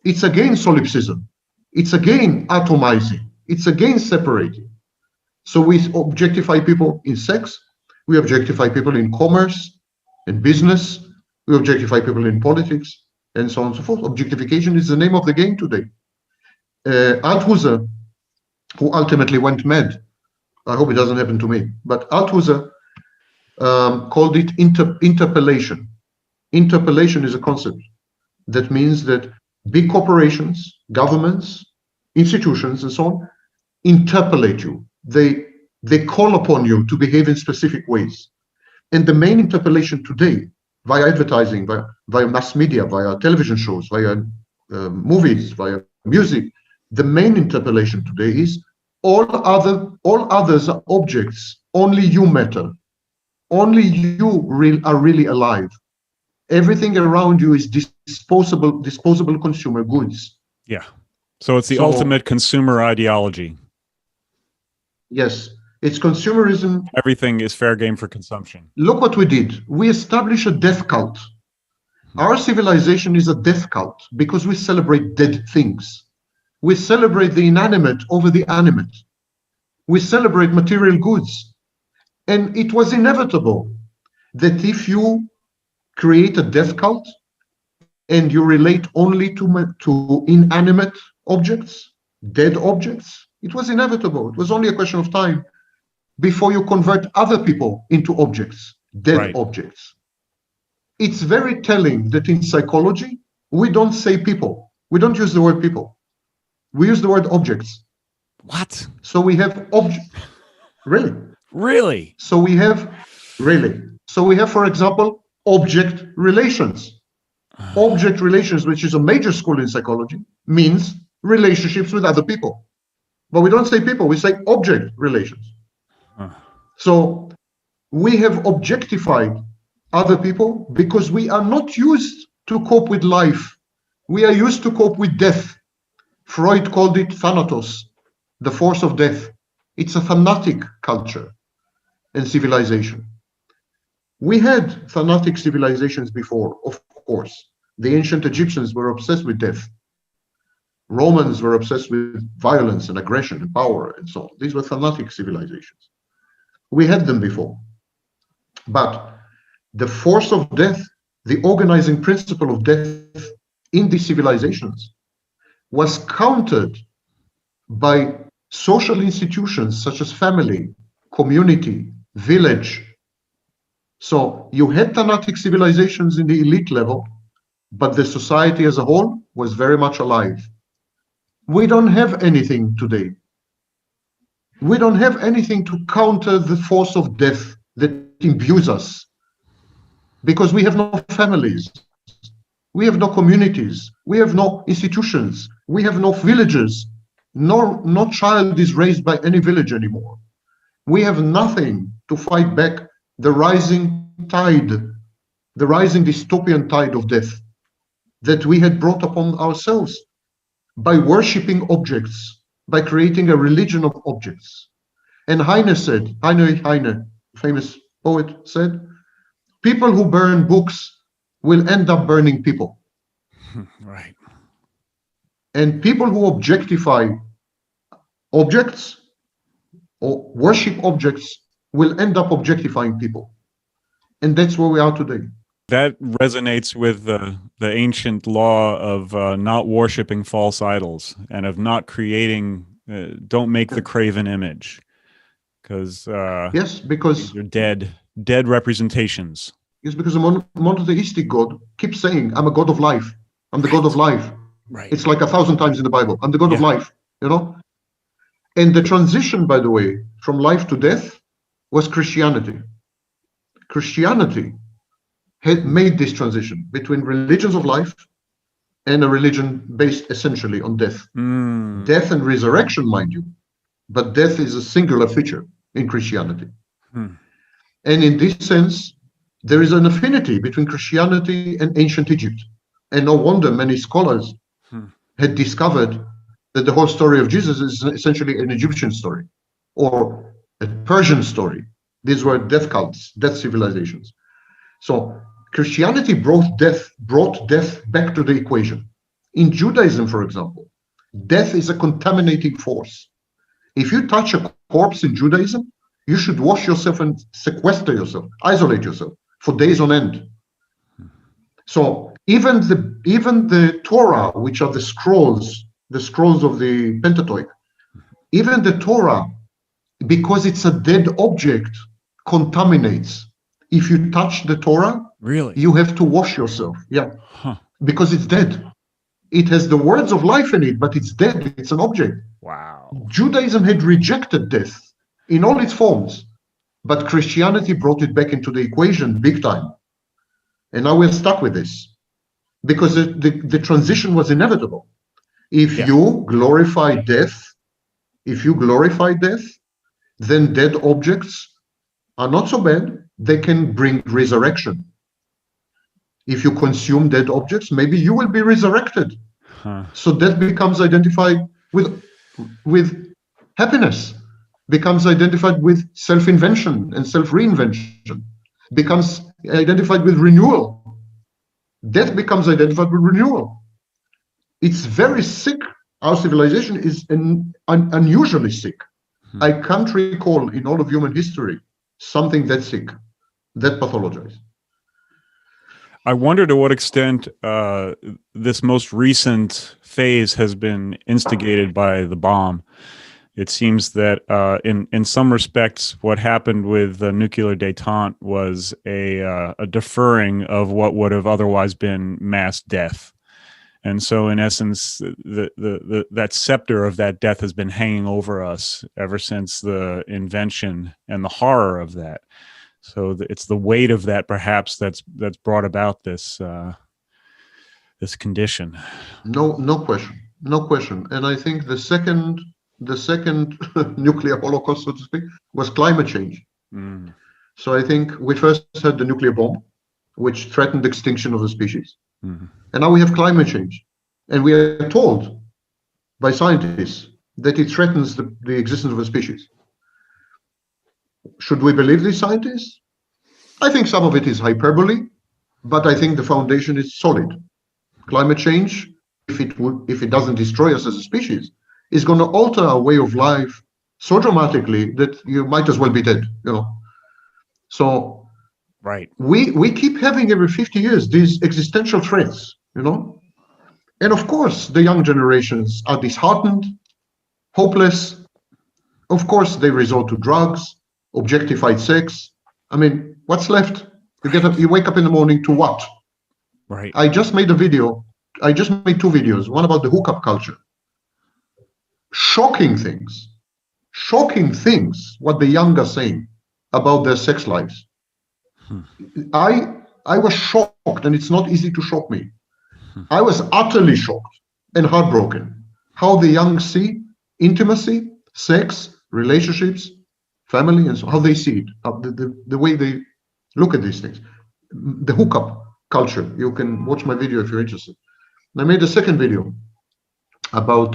It's again solipsism. It's again atomizing. It's again separating. So we objectify people in sex. We objectify people in commerce, in business. We objectify people in politics, and so on and so forth. Objectification is the name of the game today. Althusser, who ultimately went mad, I hope it doesn't happen to me, but Althusser called it interpellation. Interpellation is a concept that means that big corporations, governments, institutions, and so on, interpellate you. They call upon you to behave in specific ways. And the main interpellation today, via advertising, via mass media, via television shows, via movies, via music, the main interpellation today is all others are objects. Only you matter. Only you are really alive. Everything around you is disposable consumer goods. Yeah. So it's the ultimate consumer ideology. Yes. It's consumerism. Everything is fair game for consumption. Look what we did. We established a death cult. Our civilization is a death cult because we celebrate dead things. We celebrate the inanimate over the animate. We celebrate material goods. And it was inevitable that if you create a death cult and you relate only to inanimate objects, dead objects, it was inevitable. It was only a question of time before you convert other people into objects, dead objects. It's very telling that in psychology, we don't say people. We don't use the word people. We use the word objects. What? So we have Really? Really? So we have, for example, object relations. Object relations, which is a major school in psychology, means relationships with other people. But we don't say people, we say object relations. So we have objectified other people because we are not used to cope with life. We are used to cope with death. Freud called it thanatos, the force of death. It's a thanatic culture and civilization. We had thanatic civilizations before, of course. The ancient Egyptians were obsessed with death. Romans were obsessed with violence and aggression and power and so on. These were thanatic civilizations. We had them before. But the force of death, the organizing principle of death in these civilizations was countered by social institutions such as family, community, village. So you had thanatic civilizations in the elite level, but the society as a whole was very much alive. We don't have anything today. We don't have anything to counter the force of death that imbues us, because we have no families, we have no communities, we have no institutions, we have no villages. No child is raised by any village anymore. We have nothing to fight back the rising tide, the rising dystopian tide of death that we had brought upon ourselves by worshipping objects, by creating a religion of objects. And Heinrich Heine, famous poet, said, people who burn books will end up burning people. Right. And people who objectify objects or worship objects will end up objectifying people. And that's where we are today. That resonates with the ancient law of not worshiping false idols and of not creating, don't make the graven image. Because yes, because they're dead representations. Yes, because a monotheistic God keeps saying, I'm a God of life. I'm the God of life. Right. It's like 1,000 times in the Bible. I'm the God of life, you know? And the transition, by the way, from life to death was Christianity. Christianity had made this transition between religions of life and a religion based essentially on death. Death and resurrection, mind you, but death is a singular feature in Christianity. And in this sense, there is an affinity between Christianity and ancient Egypt. And no wonder many scholars had discovered that the whole story of Jesus is essentially an Egyptian story or a Persian story. These were death cults, death civilizations. So Christianity brought death back to the equation. In Judaism, for example, death is a contaminating force. If you touch a corpse in Judaism, you should wash yourself and sequester yourself, isolate yourself for days on end. So even the Torah, which are the scrolls of the Pentateuch, even the Torah, because it's a dead object, contaminates. If you touch the Torah, really, you have to wash yourself. Yeah, because it's dead. It has the words of life in it, but it's dead. It's an object. Wow. Judaism had rejected death in all its forms, but Christianity brought it back into the equation big time. And now we're stuck with this because the transition was inevitable. If you glorify death, then dead objects are not so bad. They can bring resurrection. If you consume dead objects, maybe you will be resurrected. So death becomes identified with happiness, becomes identified with self-invention and self-reinvention, becomes identified with renewal. Death becomes identified with renewal. It's very sick. Our civilization is unusually sick. I can't recall in all of human history something that sick, that pathologized. I wonder to what extent this most recent phase has been instigated by the bomb. It seems that in some respects, what happened with the nuclear détente was a deferring of what would have otherwise been mass death. And so, in essence, that scepter of that death has been hanging over us ever since the invention and the horror of that. So it's the weight of that, perhaps, that's brought about this this condition. No question. And I think the second nuclear holocaust, so to speak, was climate change. So I think we first had the nuclear bomb, which threatened extinction of the species. And now we have climate change. And we are told by scientists that it threatens the existence of a species. Should we believe these scientists? I think some of it is hyperbole, but I think the foundation is solid. Climate change, if it doesn't destroy us as a species, is going to alter our way of life so dramatically that you might as well be dead, you know. So right, we keep having every 50 years these existential threats, you know. And of course, the young generations are disheartened, hopeless. Of course, they resort to drugs, objectified sex. I mean, what's left? You wake up in the morning to what? Right. I just made two videos, one about the hookup culture. Shocking things, what the young are saying about their sex lives. I was shocked, and it's not easy to shock me. I was utterly shocked and heartbroken how the young see intimacy, sex, relationships, family, and so how they see it, the way they look at these things. The hookup culture. You can watch my video if you're interested. I made a second video about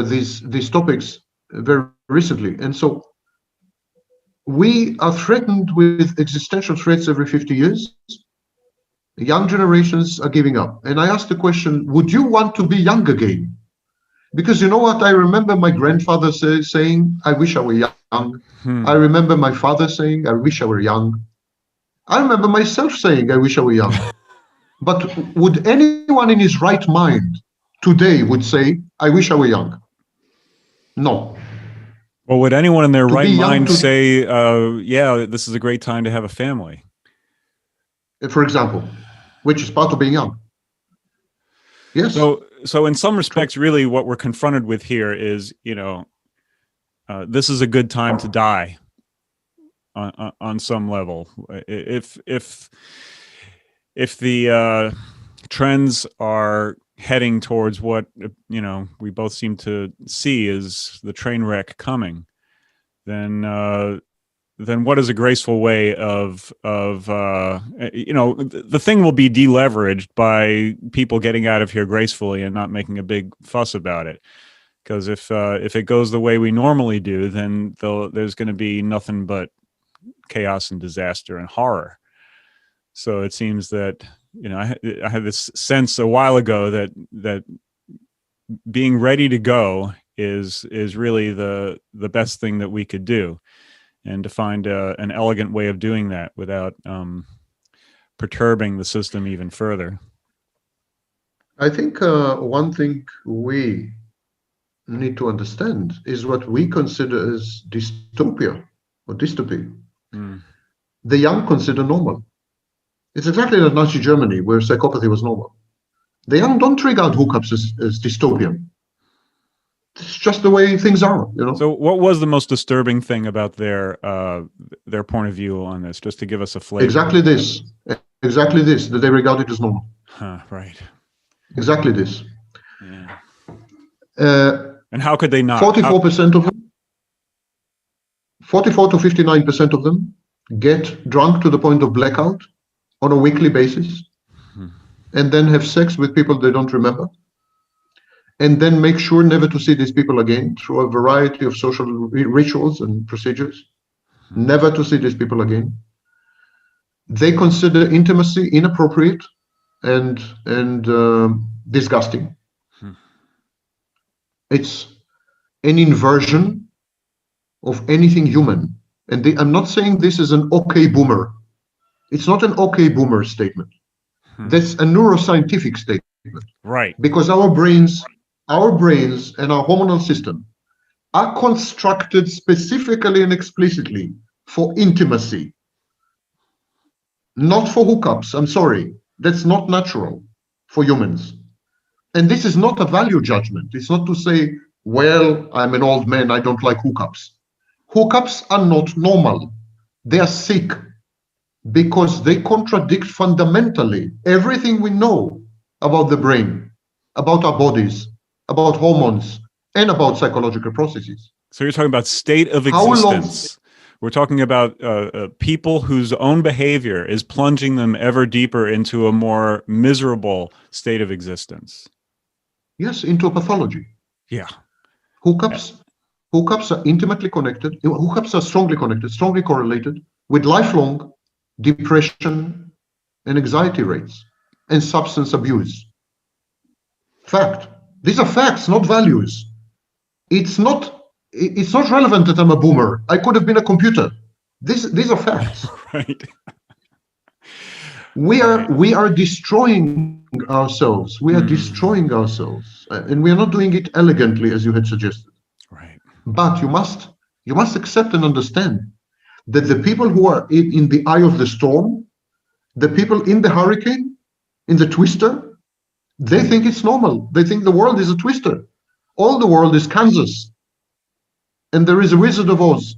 these topics very recently, and so we are threatened with existential threats every 50 years. Young generations are giving up. And I asked the question, would you want to be young again? Because you know what? I remember my grandfather saying, I wish I were young. I remember my father saying, I wish I were young. I remember myself saying, I wish I were young. But would anyone in his right mind today would say, I wish I were young? No. Well, would anyone in their right mind say, yeah, this is a great time to have a family? For example, which is part of being young. Yes. So in some respects, really what we're confronted with here is, this is a good time to die on some level. If the trends are heading towards what, we both seem to see is the train wreck coming, then what is a graceful way of the thing will be deleveraged by people getting out of here gracefully and not making a big fuss about it. Because if it goes the way we normally do, then there's going to be nothing but chaos and disaster and horror. So it seems that, I had this sense a while ago that being ready to go is really the best thing that we could do. And to find an elegant way of doing that without perturbing the system even further. I think one thing we need to understand is what we consider as dystopia or dystopy. The young consider normal. It's exactly like Nazi Germany, where psychopathy was normal. The young don't regard hookups as dystopian. It's just the way things are, So what was the most disturbing thing about their point of view on this, just to give us a flavor? Exactly this, that they regard it as normal. Right. Exactly this. Yeah. And how could they not? 44% of them, 44 to 59% of them get drunk to the point of blackout on a weekly basis, and then have sex with people they don't remember. And then make sure never to see these people again through a variety of social rituals and procedures, never to see these people again. They consider intimacy inappropriate and disgusting. It's an inversion of anything human. And I'm not saying this is an okay boomer. It's not an okay boomer statement. That's a neuroscientific statement. Right. Because our brains and our hormonal system are constructed specifically and explicitly for intimacy, not for hookups. I'm sorry, that's not natural for humans. And this is not a value judgment. It's not to say, well, I'm an old man, I don't like hookups. Hookups are not normal. They are sick because they contradict fundamentally everything we know about the brain, about our bodies, about hormones, and about psychological processes. So you're talking about state of existence. We're talking about people whose own behavior is plunging them ever deeper into a more miserable state of existence. Yes, into a pathology. Yeah. Hookups are intimately connected. Hookups are strongly connected, strongly correlated with lifelong depression and anxiety rates and substance abuse. Fact. These are facts, not values. It's not relevant that I'm a boomer. I could have been a computer. These are facts. Right. We are destroying ourselves. We are destroying ourselves, and we are not doing it elegantly, as you had suggested. Right. But you must accept and understand that the people who are in the eye of the storm The people in the hurricane, in the twister, they think it's normal. They think the world is a twister. All the world is Kansas. And there is a Wizard of Oz.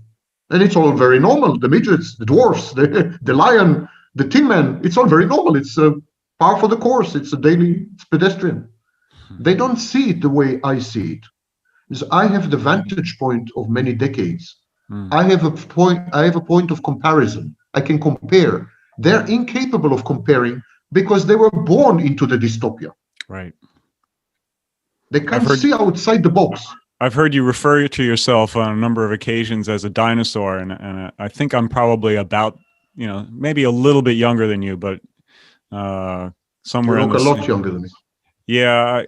And it's all very normal. The midgets, the dwarfs, the lion, the tin man, it's all very normal. It's a par for the course. It's it's pedestrian. They don't see it the way I see it. Because I have the vantage point of many decades. I have a point of comparison. I can compare. They're incapable of comparing because they were born into the dystopia. Right. They can't see outside the box. I've heard you refer to yourself on a number of occasions as a dinosaur, and I think I'm probably about, maybe a little bit younger than you, but somewhere you in look the a lot younger than me. Yeah,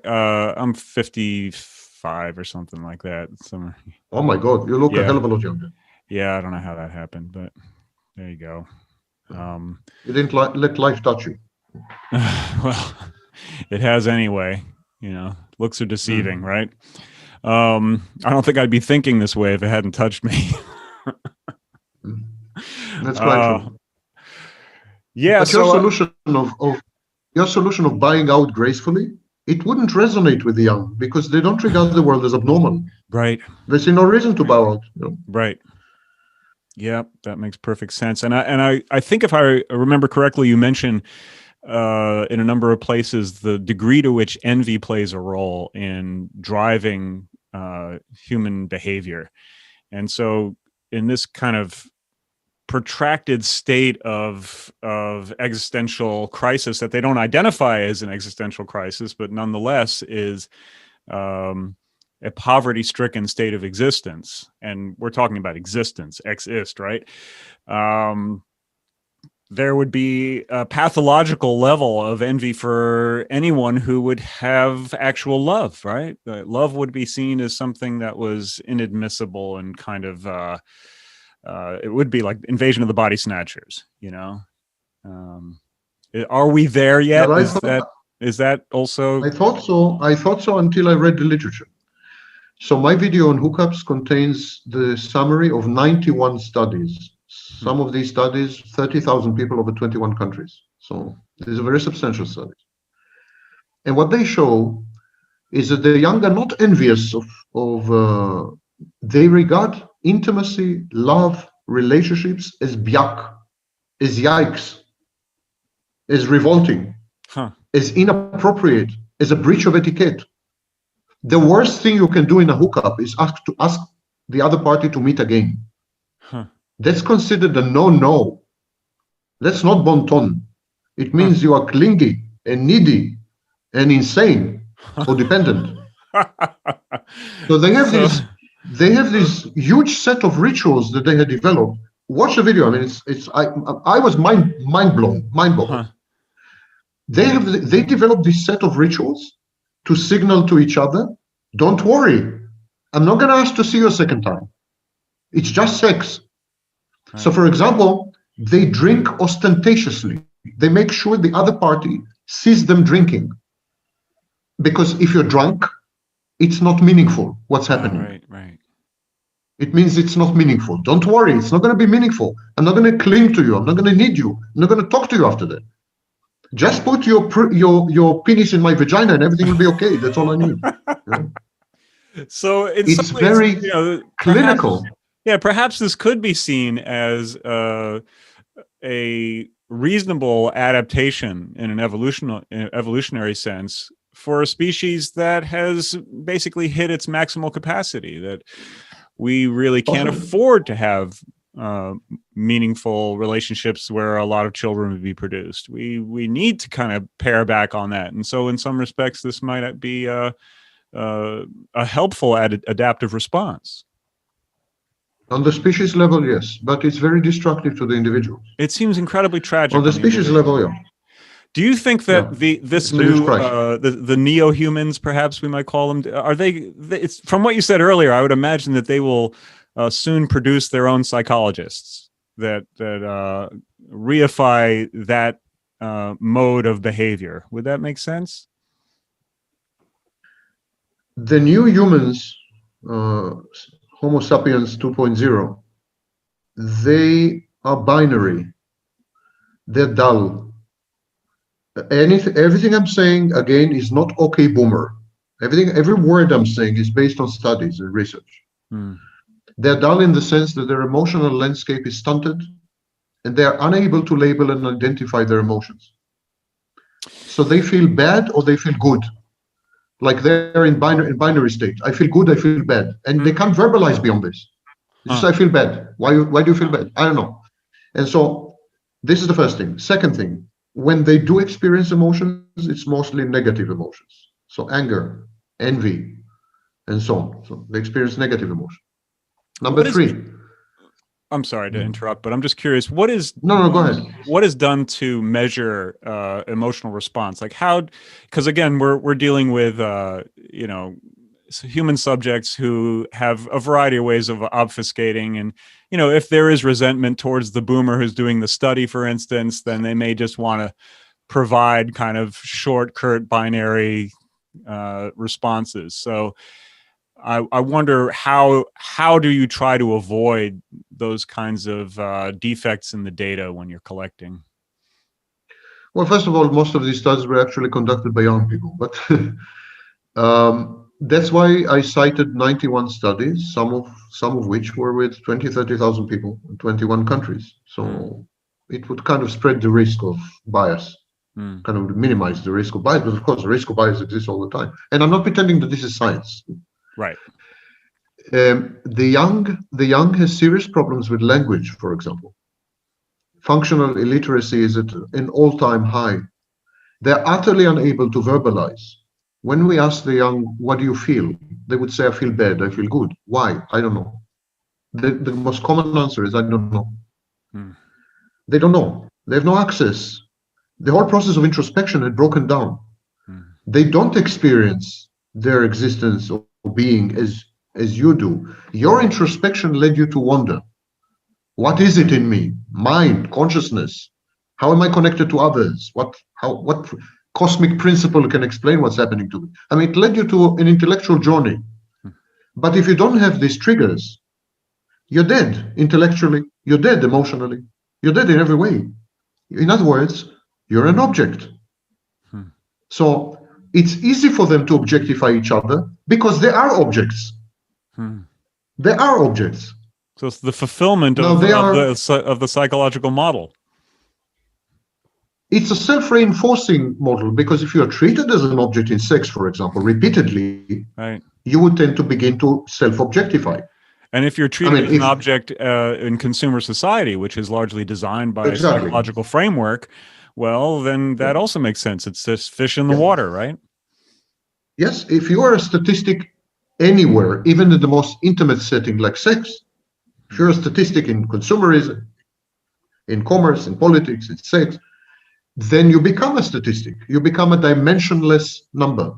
I'm 55 or something like that. Somewhere. Oh my God, you look a hell of a lot younger. Yeah, I don't know how that happened, but there you go. You didn't let life touch you. Well, it has anyway. Looks are deceiving, right? I don't think I'd be thinking this way if it hadn't touched me. That's quite true. Yeah. But your solution of buying out gracefully, it wouldn't resonate with the young because they don't regard the world as abnormal. Right. They see no reason to bow out. Right. Yeah, that makes perfect sense. And I think if I remember correctly, you mentioned in a number of places the degree to which envy plays a role in driving human behavior. And so in this kind of protracted state of existential crisis that they don't identify as an existential crisis, but nonetheless is a poverty-stricken state of existence. And we're talking about existence, exist, right? There would be a pathological level of envy for anyone who would have actual love, right? Love would be seen as something that was inadmissible and kind of, it would be like Invasion of the Body Snatchers, Are we there yet? Is that also? I thought so until I read the literature. So my video on hookups contains the summary of 91 studies. Some of these studies, 30,000 people over 21 countries. So these are very substantial studies. And what they show is that the young are not envious of they regard intimacy, love, relationships as byak, as yikes, as revolting, as inappropriate, as a breach of etiquette. The worst thing you can do in a hookup is ask the other party to meet again. That's considered a no-no. That's not bon ton. It means you are clingy and needy and insane or dependent. So they have this huge set of rituals that they had developed. Watch the video. I mean, I was mind boggled. They developed this set of rituals to signal to each other, don't worry, I'm not going to ask to see you a second time. It's just sex. So, for example, they drink ostentatiously. They make sure the other party sees them drinking. Because if you're drunk, it's not meaningful what's happening. Right. It means it's not meaningful. Don't worry, it's not going to be meaningful. I'm not going to cling to you. I'm not going to need you. I'm not going to talk to you after that. Just put your penis in my vagina and everything will be okay. That's all I need. So it's very clinical. Perhaps this could be seen as a reasonable adaptation in an evolutionary sense for a species that has basically hit its maximal capacity, that we really can't afford to have meaningful relationships where a lot of children would be produced. We need to kind of pare back on that. And so in some respects, this might be a helpful adaptive response. On the species level, yes, but it's very destructive to the individual. It seems incredibly tragic. On the species level, yeah. Do you think that this new the neo-humans, perhaps we might call them, are it's from what you said earlier, I would imagine that they will soon produce their own psychologists that reify that mode of behavior. Would that make sense? The new humans, Homo sapiens 2.0, they are binary. They're dull. Everything I'm saying again is not okay boomer. Every word I'm saying is based on studies and research. Hmm. They're dull in the sense that their emotional landscape is stunted and they are unable to label and identify their emotions. So they feel bad or they feel good. Like they're in binary state. I feel good, I feel bad. And they can't verbalize beyond this. It's just, I feel bad. Why do you feel bad? I don't know. And so this is the first thing. Second thing, when they do experience emotions, it's mostly negative emotions. So anger, envy, and so on. So they experience negative emotion. Number three. I'm sorry to interrupt, but I'm just curious. What is No, go ahead. What is done to measure emotional response? Like how? Because again, we're dealing with human subjects who have a variety of ways of obfuscating, and if there is resentment towards the boomer who's doing the study, for instance, then they may just want to provide kind of short, curt, binary responses. So I wonder how do you try to avoid those kinds of defects in the data when you're collecting? Well, first of all, most of these studies were actually conducted by young people, but that's why I cited 91 studies, some of which were with 20, 30,000 people in 21 countries. So it would kind of spread the risk of bias, kind of minimize the risk of bias. But of course, the risk of bias exists all the time. And I'm not pretending that this is science. Right. The young has serious problems with language, for example. Functional illiteracy is at an all-time high. They're utterly unable to verbalize. When we ask the young, what do you feel? They would say, I feel bad, I feel good. Why? I don't know. The most common answer is, I don't know. They don't know. They have no access. The whole process of introspection had broken down. They don't experience their existence or being as you do. Your introspection led you to wonder. What is it in me? Mind, consciousness. How am I connected to others? What cosmic principle can explain what's happening to me? I mean, it led you to an intellectual journey. But if you don't have these triggers, you're dead intellectually, you're dead emotionally, you're dead in every way. In other words, you're an object. So it's easy for them to objectify each other because they are objects. They are objects. So it's the fulfillment of the psychological model. It's a self-reinforcing model because if you are treated as an object in sex, for example, repeatedly, right, you would tend to begin to self-objectify. And if you're treated as an object in consumer society, which is largely designed by a psychological framework, well, then that also makes sense. It's just fish in the water, right? Yes, if you are a statistic anywhere, even in the most intimate setting like sex, if you're a statistic in consumerism, in commerce, in politics, in sex, then you become a statistic. You become a dimensionless number.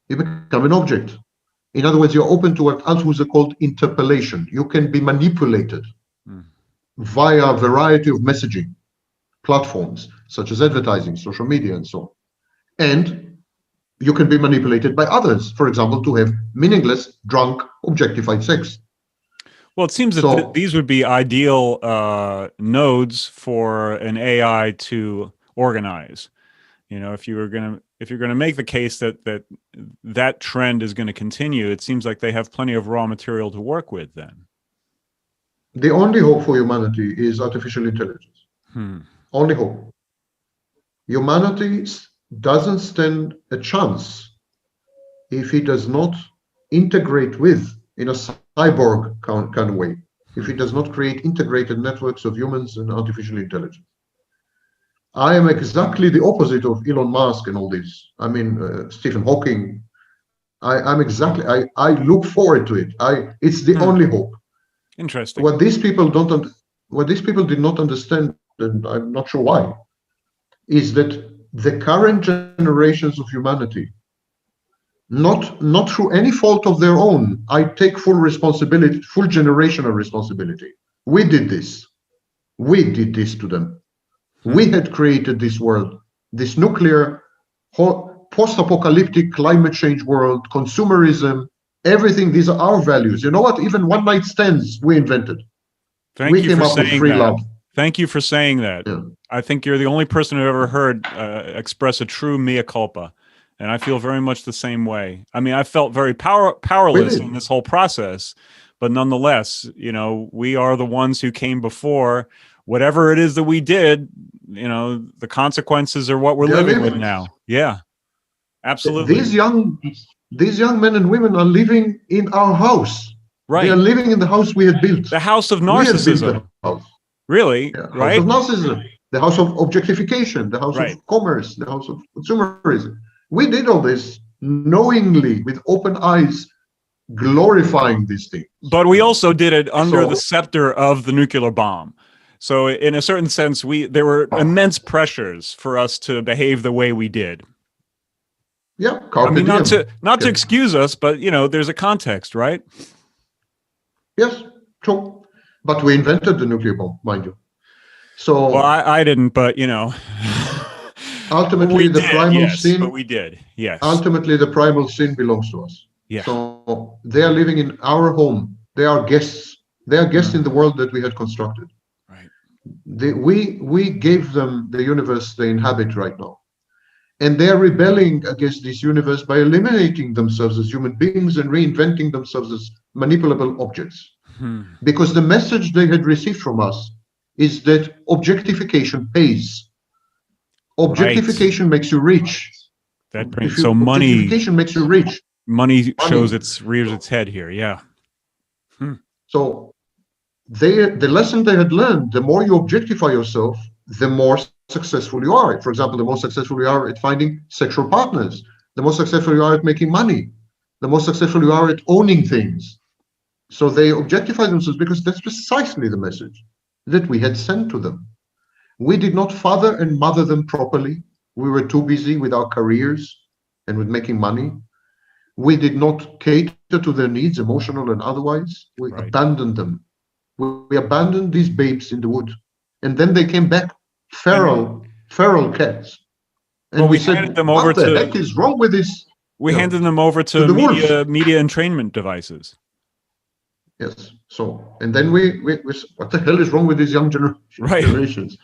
You become an object. In other words, you're open to what Althusser called interpellation. You can be manipulated via a variety of messaging platforms, such as advertising, social media, and so on. And you can be manipulated by others, for example, to have meaningless, drunk, objectified sex. Well, it seems that these would be ideal nodes for an AI to organize. If you're going to make the case that trend is going to continue, it seems like they have plenty of raw material to work with. Then the only hope for humanity is artificial intelligence. Only hope. Humanity doesn't stand a chance if it does not integrate with, in a cyborg kind of way, if it does not create integrated networks of humans and artificial intelligence. I am exactly the opposite of Elon Musk and all this. I mean, Stephen Hawking. I look forward to it. It's the only hope. Interesting. What these people did not understand, and I'm not sure why, is that the current generations of humanity, not through any fault of their own, I take full responsibility, full generational responsibility. We did this. We did this to them. We had created this world, this nuclear, post-apocalyptic climate change world, consumerism, everything. These are our values. You know what? Even one-night stands we invented. We came up with free love. Thank you for saying that. Yeah. I think you're the only person I've ever heard express a true mea culpa. And I feel very much the same way. I mean, I felt very powerless Really? in this whole process, but nonetheless, you know, we are the ones who came before. Whatever it is that we did, you know, the consequences are what we're They're living with living. now. Yeah, absolutely. These young men and women are living in our house. Right. They are living in the house we had built. The house of We had built narcissism. the house. Really? Yeah, house Right? of narcissism, the house of objectification, the house Right. of commerce, the house of consumerism. We did all this knowingly, with open eyes, glorifying these things. But we also did it under So- the scepter of the nuclear bomb. So in a certain sense, there were immense pressures for us to behave the way we did. Yeah, I carpe mean, not diem. to excuse us, but you know, there's a context, right? Yes, true. But we invented the nuclear bomb, mind you. So Well, I didn't, but you know, ultimately, the primal sin. But we did, yes. Ultimately, the primal sin belongs to us. Yeah. So they are living in our home. They are guests. They are guests in the world that we had constructed. Right. We gave them the universe they inhabit right now. And they are rebelling against this universe by eliminating themselves as human beings and reinventing themselves as manipulable objects. Because the message they had received from us is that objectification pays. Objectification makes you rich. That brings so money. Objectification makes you rich. Money shows rears its head here. Yeah. So the lesson they had learned: the more you objectify yourself, the more successful you are. For example, the more successful you are at finding sexual partners, the more successful you are at making money, the more successful you are at owning things. So they objectify themselves because that's precisely the message that we had sent to them. We did not father and mother them properly. We were too busy with our careers and with making money. We did not cater to their needs, emotional and otherwise. We abandoned them. We abandoned these babes in the wood. And then they came back, feral cats. And well, we said, handed them over what the heck is wrong with this? We handed them over to media entrainment devices. Yes. So, and then we what the hell is wrong with these young generations?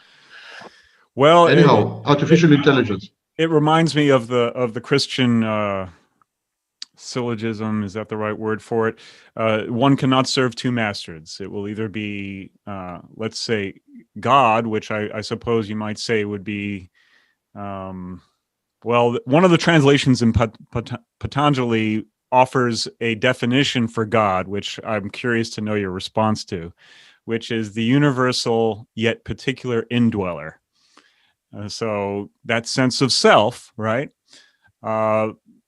Well, anyhow, artificial intelligence. It reminds me of the Christian syllogism. Is that the right word for it? One cannot serve two masters. It will either be, let's say, God, which I suppose you might say would be, well, one of the translations in Patanjali offers a definition for God, which I'm curious to know your response to, which is the universal yet particular indweller. So that sense of self, right?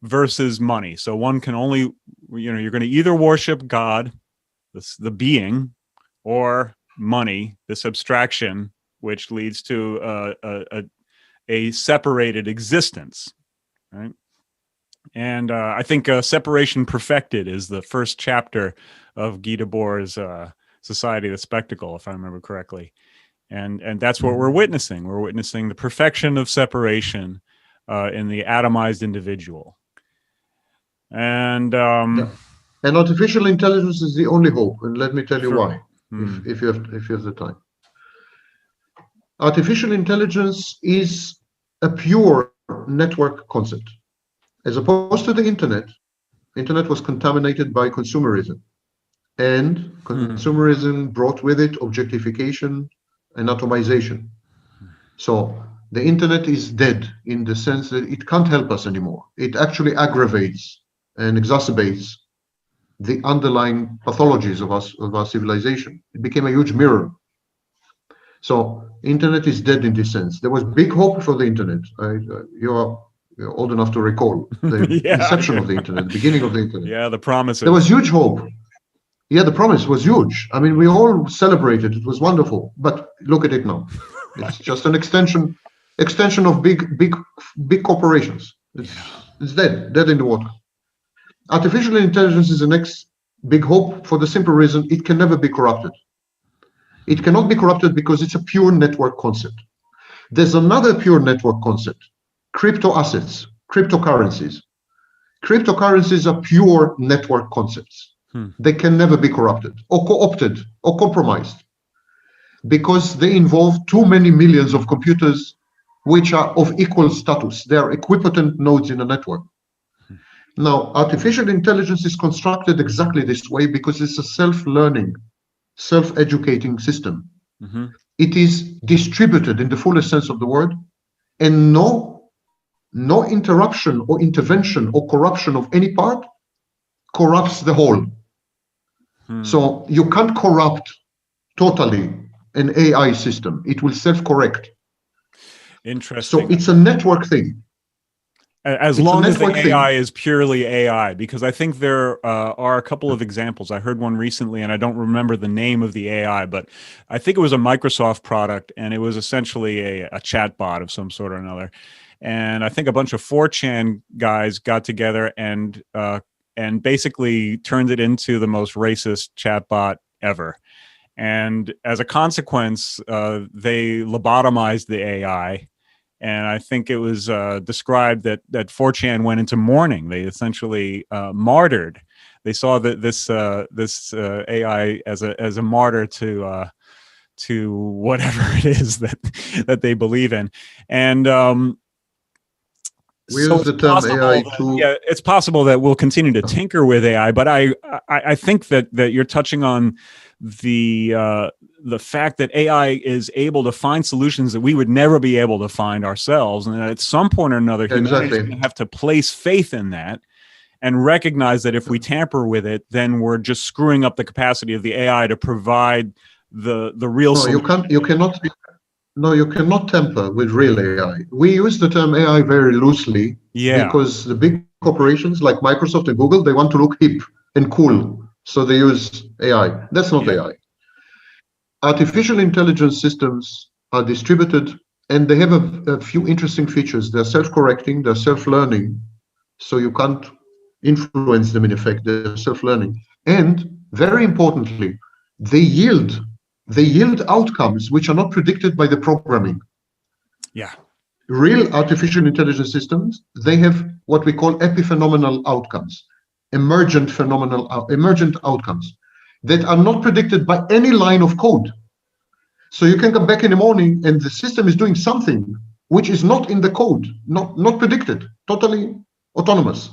Versus money. So one can only, you're going to either worship God, the being, or money, this abstraction, which leads to a separated existence, right? And I think Separation Perfected is the first chapter of Guy Debord's Society of the Spectacle, if I remember correctly. And that's what we're witnessing. We're witnessing the perfection of separation in the atomized individual. And artificial intelligence is the only hope. And let me tell you why, if you have the time. Artificial intelligence is a pure network concept. As opposed to the internet was contaminated by consumerism. And consumerism brought with it objectification and atomization. So the internet is dead in the sense that it can't help us anymore. It actually aggravates and exacerbates the underlying pathologies of our civilization. It became a huge mirror. So internet is dead in this sense. There was big hope for the internet. You're old enough to recall the inception of the internet, the beginning of the internet. Yeah, the promises. There was huge hope. Yeah, the promise was huge. I mean, we all celebrated. It was wonderful. But look at it now. It's just an extension of big corporations. It's dead in the water. Artificial intelligence is the next big hope for the simple reason it can never be corrupted. It cannot be corrupted because it's a pure network concept. There's another pure network concept, crypto assets, cryptocurrencies. Cryptocurrencies are pure network concepts. They can never be corrupted or co-opted or compromised. because they involve too many millions of computers which are of equal status. They are equipotent nodes in a network. Now, artificial intelligence is constructed exactly this way because it's a self-learning, self-educating system. Mm-hmm. It is distributed in the fullest sense of the word, and no interruption or intervention or corruption of any part corrupts the whole. So you can't corrupt totally an AI system. It will self-correct. Interesting. So it's a network thing. As long as the AI is purely AI, because I think there are a couple of examples. I heard one recently, and I don't remember the name of the AI, but I think it was a Microsoft product, and it was essentially a chatbot of some sort or another. And I think a bunch of 4chan guys got together and basically turned it into the most racist chatbot ever. And as a consequence, they lobotomized the AI. And I think it was described that 4chan went into mourning. They essentially martyred. They saw that this AI as a martyr to whatever it is that they believe in. And we use the term AI to. Yeah, it's possible that we'll continue to tinker with AI, but I think that you're touching on the fact that AI is able to find solutions that we would never be able to find ourselves, and at some point or another, humanity is going to have to place faith in that and recognize that if we tamper with it, then we're just screwing up the capacity of the AI to provide the real solution. You cannot tamper with real AI. We use the term AI very loosely because the big corporations like Microsoft and Google, they want to look hip and cool. So they use AI. That's not AI. Artificial intelligence systems are distributed, and they have a few interesting features. They're self-correcting, they're self-learning, so you can't influence them in effect. They're self-learning. And very importantly, they yield outcomes which are not predicted by the programming. Yeah. Real artificial intelligence systems, they have what we call epiphenomenal outcomes, emergent outcomes that are not predicted by any line of code. So you can come back in the morning and the system is doing something which is not in the code, not predicted, totally autonomous.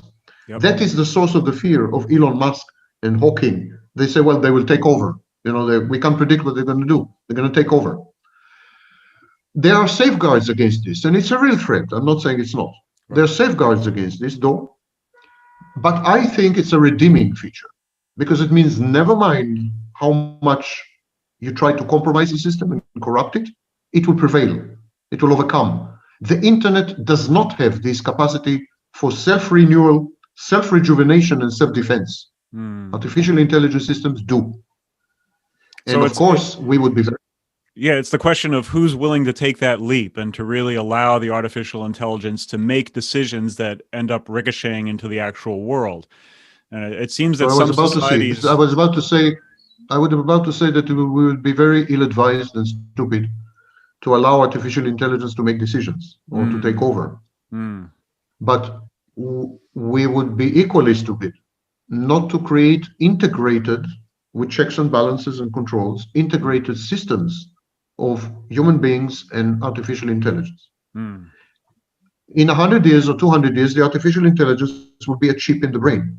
Yep. That is the source of the fear of Elon Musk and Hawking. They say, well, they will take over. We can't predict what they're going to do. They're going to take over. There are safeguards against this, and it's a real threat. I'm not saying it's not. Right. There are safeguards against this, though. But I think it's a redeeming feature, because it means never mind how much you try to compromise the system and corrupt it, it will prevail. It will overcome. The internet does not have this capacity for self-renewal, self-rejuvenation, and self-defense. Artificial intelligence systems do. And so of course, we would be very... Yeah, it's the question of who's willing to take that leap and to really allow the artificial intelligence to make decisions that end up ricocheting into the actual world. It seems that some societies... I was about to say that we would be very ill-advised and stupid to allow artificial intelligence to make decisions or to take over. But we would be equally stupid not to create integrated, with checks and balances and controls, integrated systems of human beings and artificial intelligence. In 100 years or 200 years, the artificial intelligence will be a chip in the brain.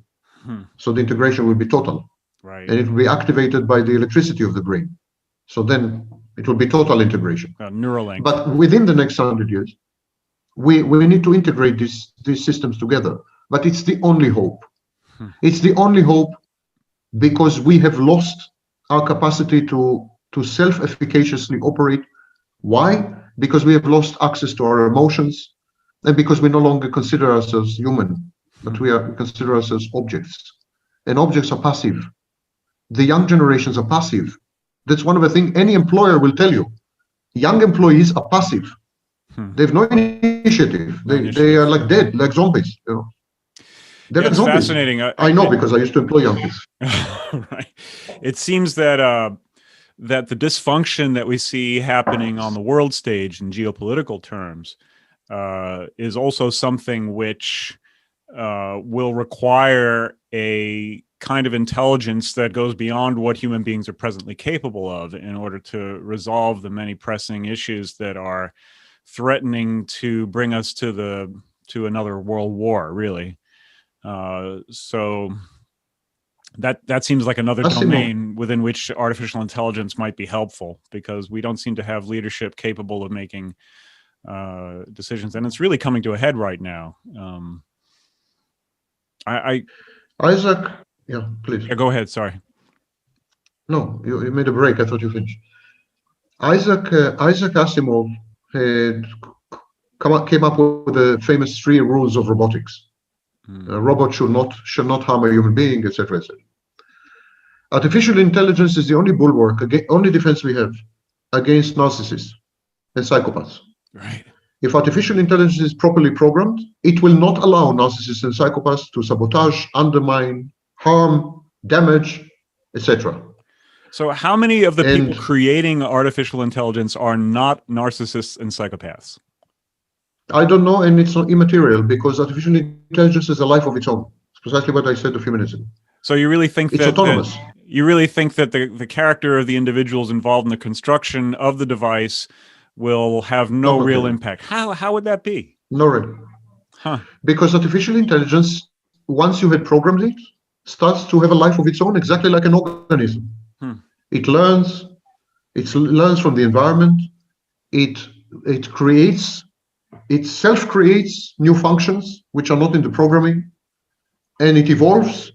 So the integration will be total. Right. And it will be activated by the electricity of the brain. So then it will be total integration. Neuralink. But within the next 100 years, we need to integrate these systems together. But it's the only hope. It's the only hope, because we have lost our capacity to self-efficaciously operate. Why? Because we have lost access to our emotions, and because we no longer consider ourselves human, but we consider ourselves objects. And objects are passive. The young generations are passive. That's one of the things any employer will tell you. Young employees are passive. They have no initiative. They are like dead, like zombies. Yeah, it's fascinating. I know, because I used to employ young people. Right. It seems that that the dysfunction that we see happening on the world stage in geopolitical terms is also something which will require a kind of intelligence that goes beyond what human beings are presently capable of in order to resolve the many pressing issues that are threatening to bring us to another world war, really. So that seems like another domain within which artificial intelligence might be helpful, because we don't seem to have leadership capable of making decisions, and it's really coming to a head right now. Isaac, yeah, please. Yeah, go ahead. Sorry. No, you made a break. I thought you finished. Isaac Asimov came up with the famous 3 rules of robotics. A robot should not harm a human being, etc., etc. Artificial intelligence is the only bulwark, only defense we have against narcissists and psychopaths. Right. If artificial intelligence is properly programmed, it will not allow narcissists and psychopaths to sabotage, undermine, harm, damage, etc. So how many of the people creating artificial intelligence are not narcissists and psychopaths? I don't know, and it's not immaterial, because artificial intelligence is a life of its own. It's precisely what I said a few minutes ago. So you really think it's autonomous? You really think that the character of the individuals involved in the construction of the device will have no real impact? How would that be? No, really. Huh. Because artificial intelligence, once you had programmed it, starts to have a life of its own, exactly like an organism. It learns from the environment. It self-creates new functions which are not in the programming, and it evolves,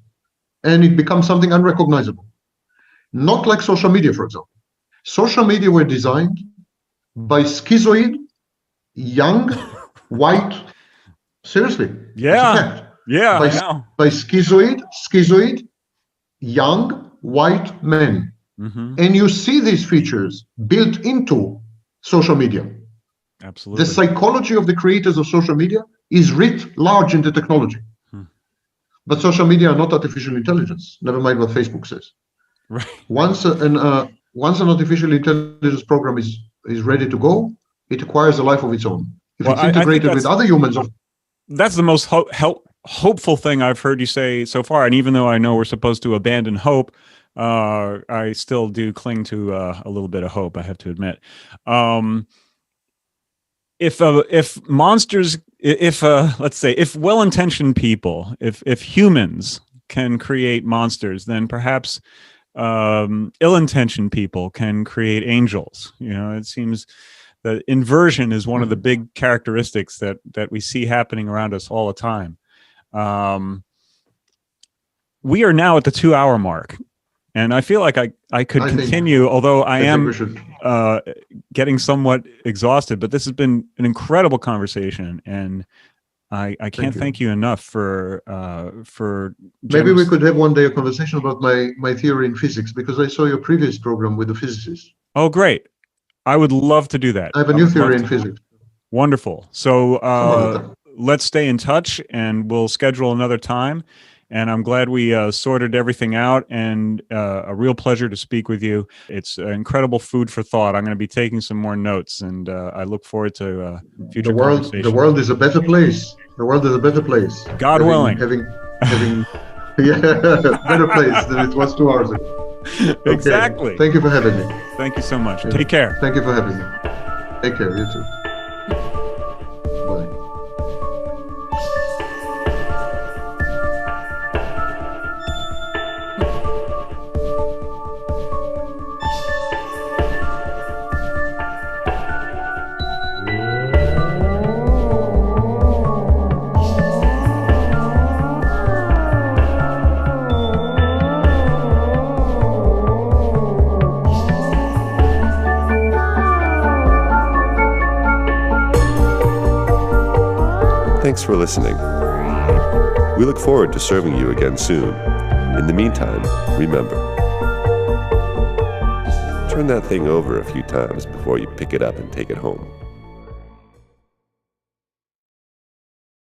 and it becomes something unrecognizable. Not like social media, for example. Social media were designed by schizoid, young, white, seriously. Yeah, yeah, by schizoid, young, white men. And you see these features built into social media. Absolutely. The psychology of the creators of social media is writ large in the technology. But social media are not artificial intelligence. Never mind what Facebook says. Right. Once an artificial intelligence program is ready to go, it acquires a life of its own. If it's integrated with other humans. That's the most hopeful thing I've heard you say so far. And even though I know we're supposed to abandon hope, I still do cling to a little bit of hope, I have to admit. If monsters, let's say, if well-intentioned people, if humans can create monsters, then perhaps ill-intentioned people can create angels. You know, it seems that inversion is one of the big characteristics that we see happening around us all the time. We are now at the 2-hour mark. And I feel like I could continue, although I am getting somewhat exhausted. But this has been an incredible conversation, and I can't thank you enough for. Maybe we could have one day a conversation about my theory in physics, because I saw your previous program with the physicists. Oh, great! I would love to do that. I have a new theory in physics. Wonderful. So let's stay in touch, and we'll schedule another time. And I'm glad we sorted everything out, and a real pleasure to speak with you. It's incredible food for thought. I'm going to be taking some more notes, and I look forward to future conversations. The world is a better place. The world is a better place. God willing. Having better place than it was 2 hours ago. Okay. Exactly. Thank you for having me. Thank you so much. Take care. Thank you for having me. Take care. You too. Bye. Thanks for listening. We look forward to serving you again soon. In the meantime, remember, turn that thing over a few times before you pick it up and take it home.